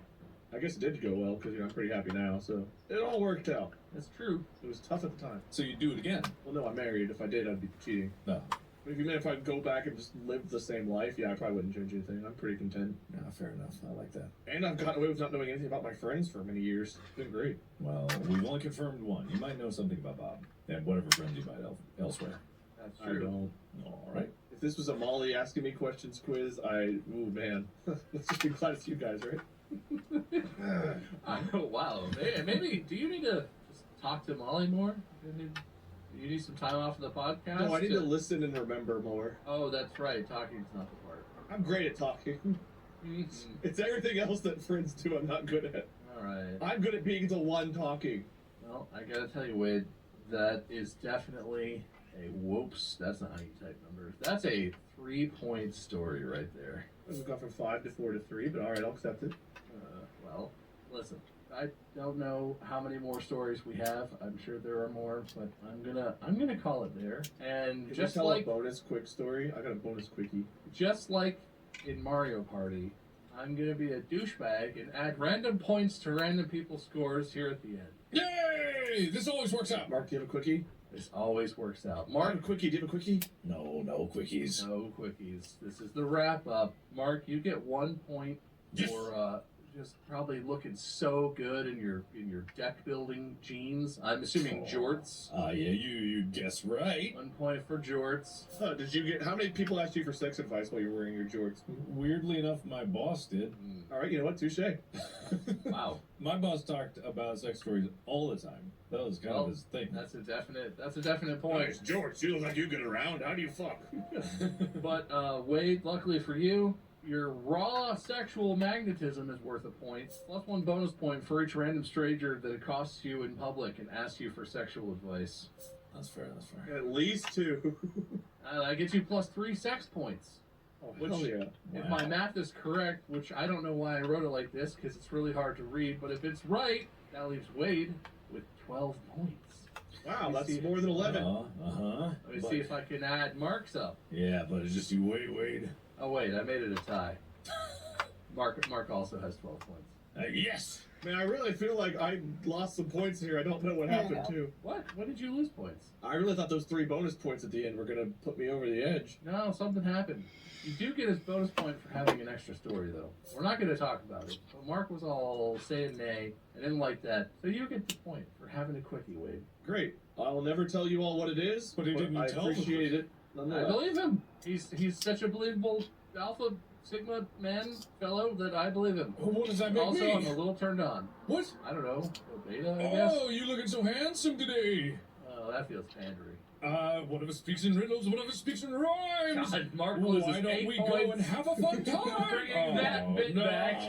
I guess it did go well because I'm pretty happy now, so it all worked out. That's true. It was tough at the time. So you do it again? Well, no, I'm married. If I did, I'd be cheating. No. If I'd go back and just live the same life, yeah, I probably wouldn't change anything. I'm pretty content. No, fair enough. I like that. And I've gotten away with not knowing anything about my friends for many years. It's been great. Well, we've only confirmed one. You might know something about Bob and whatever friends you might have elsewhere. That's I true. don't. All right. If this was a Molly asking me questions quiz, ooh, man. Let's just be glad it's you guys, right? Oh, wow. Maybe, do you need to just talk to Molly more? Do you need some time off of the podcast? No, I need to listen and remember more. Oh, that's right. Talking's not the part. I'm great at talking. It's everything else that friends do I'm not good at. All right. I'm good at being the one talking. Well, I gotta tell you, Wade, that is definitely a whoops. That's not how you type numbers. That's a 3-point story right there. I've gone from 5 to 4 to 3, but alright, I'll accept it. Well, listen, I don't know how many more stories we have. I'm sure there are more, but I'm gonna call it there. And Can just you tell like a bonus quick story? I got a bonus quickie. just like in Mario Party, I'm gonna be a douchebag and add random points to random people's scores here at the end. Yay! This always works out. Mark, do you have a quickie? This always works out. Mark, Mark, a quickie. Do you have a quickie? No quickies. no quickies. This is the wrap up. Mark, you get 1 point Yes. for just probably looking so good in your deck building jeans. I'm assuming jorts. Yeah, you guess right. 1 point for jorts. Did you get? How many people asked you for sex advice while you were wearing your jorts? Weirdly enough, my boss did. Alright, you know what? Touche. Wow, My boss talked about sex stories all the time. That was kind of his thing. that's a definite point. Nice, George, you look like you get around. How do you fuck? But Wade, luckily for you, your raw sexual magnetism is worth a point, plus 1 bonus point for each random stranger that accosts you in public and asks you for sexual advice. That's fair. At least 2. That gets you plus 3 sex points. Oh, Which, hell yeah. if my math is correct, which I don't know why I wrote it like this because it's really hard to read, but if it's right, that leaves Wade with 12 points. Wow, that's more than 11. Let me see if I can add Mark's up. Yeah, but it's just you wait. Oh wait, I made it a tie. Mark also has 12 points. Yes! Man, I really feel like I lost some points here. I don't know what happened, too. What? When did you lose points? I really thought those 3 bonus points at the end were going to put me over the edge. No, something happened. You do get his bonus point for having an extra story, though. We're not going to talk about it. But Mark was all saying nay. I didn't like that. So you get the point for having a quickie, Wade. Great. I'll never tell you all what it is, But he didn't I tell us. appreciate it. I Nonetheless. believe him. He's such a believable Alpha Sigma man fellow that I believe him. Oh, what does that make Also, me? I'm a little turned on. What? I don't know. A beta, I guess. Oh, you looking so handsome today. Oh, that feels pandering. One of us speaks in riddles, one of us speaks in rhymes. God, Mark loses Why don't 8 we points. go and have a fun time? Bringing that bit no. back.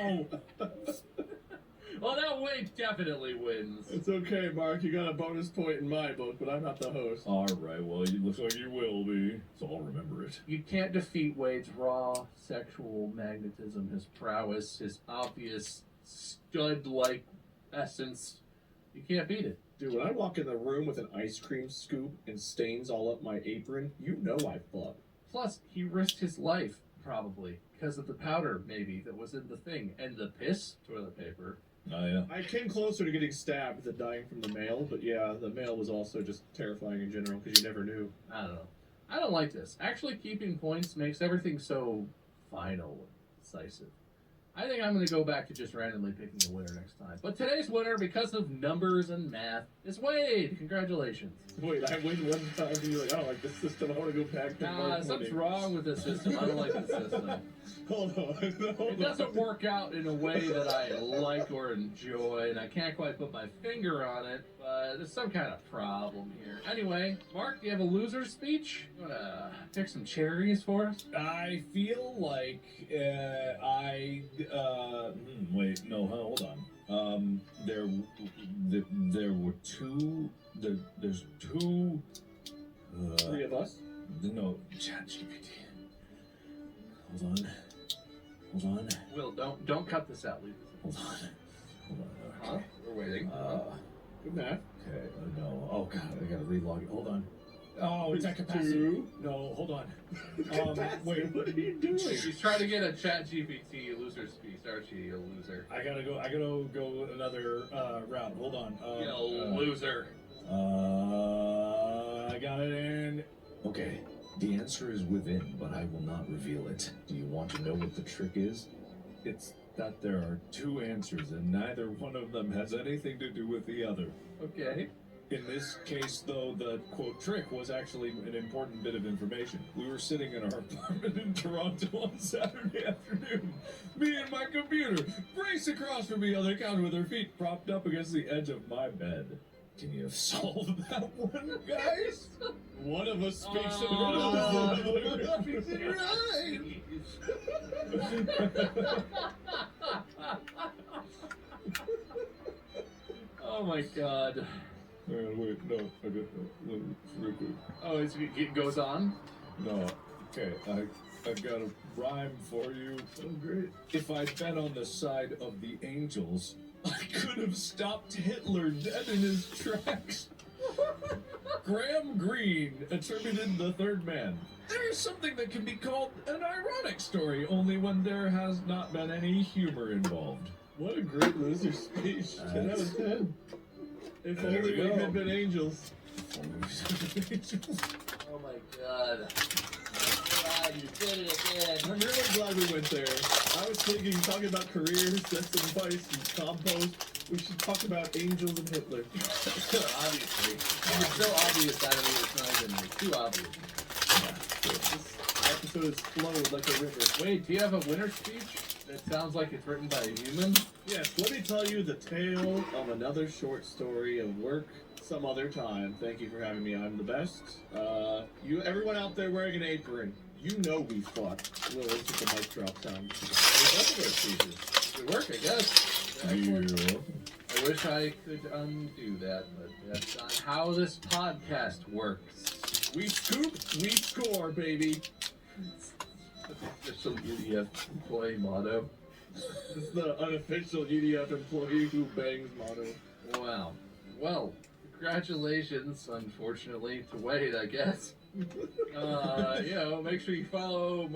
Well, that Wade definitely wins. It's okay, Mark. You got a bonus point in my book, but I'm not the host. All right, well, it looks like you will be, so I'll remember it. You can't defeat Wade's raw sexual magnetism, his prowess, his obvious stud-like essence. You can't beat it. Dude, when I walk in the room with an ice cream scoop and stains all up my apron, you know I fucked. Plus, he risked his life, probably, because of the powder, maybe, that was in the thing. And the piss, toilet paper. Oh, yeah. I came closer to getting stabbed than dying from the mail, but yeah, the mail was also just terrifying in general because you never knew. I don't know. I don't like this. Actually, keeping points makes everything so final and decisive. I think I'm going to go back to just randomly picking a winner next time. But today's winner, because of numbers and math, is Wade. Congratulations. Wait, I win one time and you're like, I don't like this system, I want to go back to Nah, Mark something's winning. wrong with this system. I don't like the system. Hold on. It doesn't work out in a way that I like or enjoy, and I can't quite put my finger on it, but there's some kind of problem here. Anyway, Mark, do you have a loser speech? You want to pick some cherries for us? I feel like wait, no, hold on. There were two. There's two. 3 of us? No, ChatGPT. Hold on. Will, don't cut this out. Leave this Hold on. Huh? We're waiting. Good math. Okay. No. Oh God, I gotta relog it. Hold on. Oh, it's at capacity. 2. No, hold on. Wait, what are you doing? She's trying to get a ChatGPT loser speech, aren't you, you loser? I gotta go another route. Hold on. You loser. I got it in. Okay. The answer is within, but I will not reveal it. Do you want to know what the trick is? It's that there are 2 answers, and neither one of them has anything to do with the other. Okay. In this case, though, the quote trick was actually an important bit of information. We were sitting in our apartment in Toronto on Saturday afternoon. Me and my computer, Grace across from me on the counter with her feet propped up against the edge of my bed. Can you solve that one, guys? One of us speaks in Oh. riddles. Oh my god. Wait, no, I got real quick. Oh, it goes on? No, okay, I've got a rhyme for you. Oh, great. If I'd been on the side of the angels, I could have stopped Hitler dead in his tracks. Graham Greene attributed the third man. There's something that can be called an ironic story, only when there has not been any humor involved. What a great loser speech. 10 out of 10. If There only we we go. had been angels. Oh my god. God, you did it again. I'm really glad we went there. I was thinking, talking about careers, death and vice, and compost, we should talk about angels and Hitler. Obviously. It's so obvious, I don't mean it's not even like, too obvious. This episode has flowed like a river. Wait, do you have a winner speech that sounds like it's written by a human? Yes, let me tell you the tale of another short story of work some other time. Thank you for having me. I'm the best. Everyone out there wearing an apron, you know we fucked. Well, let's get the mic drop sound. Both of our speeches. Good work, I guess. Excellent. I wish I could undo that, but that's not how this podcast works. We scoop, we score, baby. Official UDF employee motto. It's the unofficial UDF employee who bangs motto. Wow. Well, congratulations, unfortunately, to Wade, I guess. Make sure you follow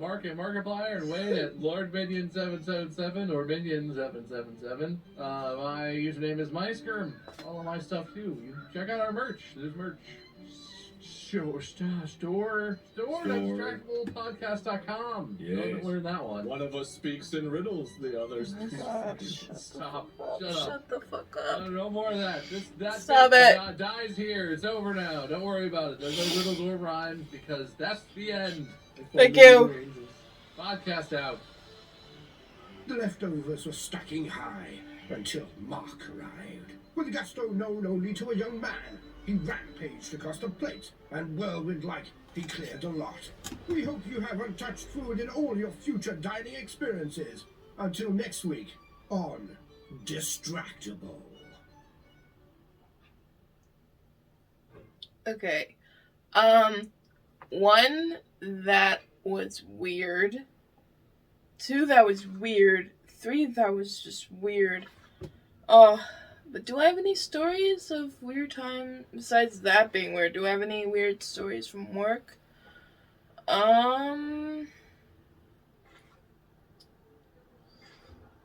Mark and Markiplier and Wade at LordMinion777 or Minion777. My username is MySkerm. All of my stuff too. You check out our merch. There's merch. Store at distractablepodcast.com. Yes. Don't learn that one. One of us speaks in riddles, the other speaks. Stop. Shut up. Shut the fuck up. No more of that. That Stop it. Dies here. It's over now. Don't worry about it. There's no riddles or rhymes because that's the end. Thank you. Podcast out. The leftovers were stacking high until Mark arrived. With gusto known only to a young man, he rampaged across the plate, and whirlwind-like, he cleared a lot. We hope you have untouched food in all your future dining experiences. Until next week on Distractable. Okay. One, that was weird. Two, that was weird. Three, that was just weird. But do I have any stories of weird time besides that being weird? Do I have any weird stories from work?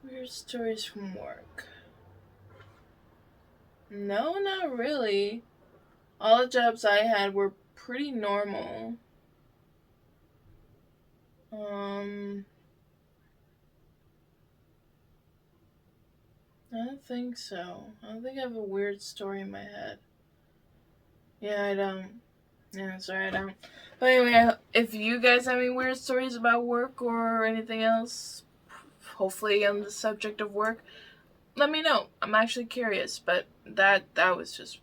Weird stories from work. No, not really. All the jobs I had were pretty normal. I don't think so. I don't think I have a weird story in my head. Yeah, I don't. Yeah, sorry, I don't. But anyway, if you guys have any weird stories about work or anything else, hopefully on the subject of work, let me know. I'm actually curious, but that was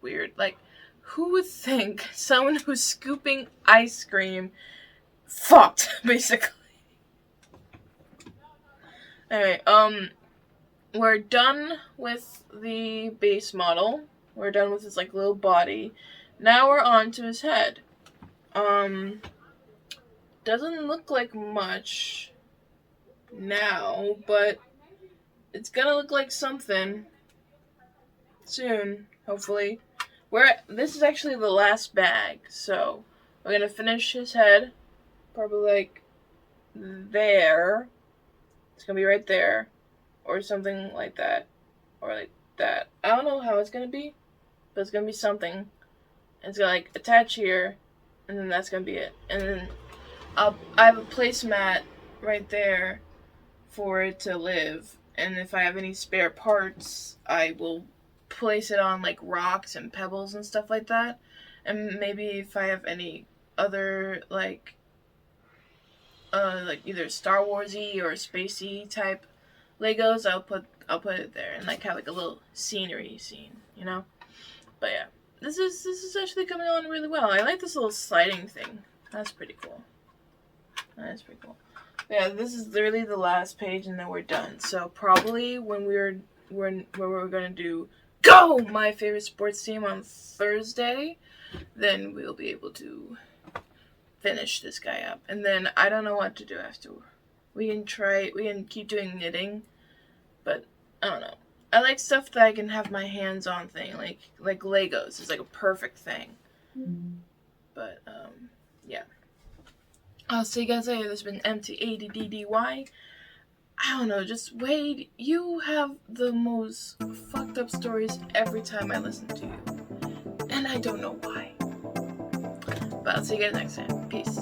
weird. Like, who would think someone who's scooping ice cream fucked, basically? Anyway, we're done with the base model. We're done with his, like, little body. Now we're on to his head. Doesn't look like much now, but it's gonna look like something soon, hopefully. This is actually the last bag, so we're gonna finish his head, probably like there. It's gonna be right there, or something like that, or like that. I don't know how it's gonna be, but it's gonna be something. And it's gonna like attach here, and then that's gonna be it. And then I have a placemat right there for it to live. And if I have any spare parts, I will place it on like rocks and pebbles and stuff like that. And maybe if I have any other like either Star Warsy or spacey type Legos, I'll put it there and like have like a little scenery scene, you know. But yeah, this is actually coming on really well. I like this little sliding thing. That's pretty cool. That's pretty cool. Yeah, this is literally the last page, and then we're done. So probably when we're gonna do Go! My favorite sports team on Thursday, then we'll be able to finish this guy up. And then I don't know what to do after. We can keep doing knitting, but I don't know. I like stuff that I can have my hands on thing, like Legos is like a perfect thing. But yeah. I'll see you guys later. This has been M.A.D.D.Y. I don't know, just Wade, you have the most fucked up stories every time I listen to you. And I don't know why. But I'll see you guys next time. Peace.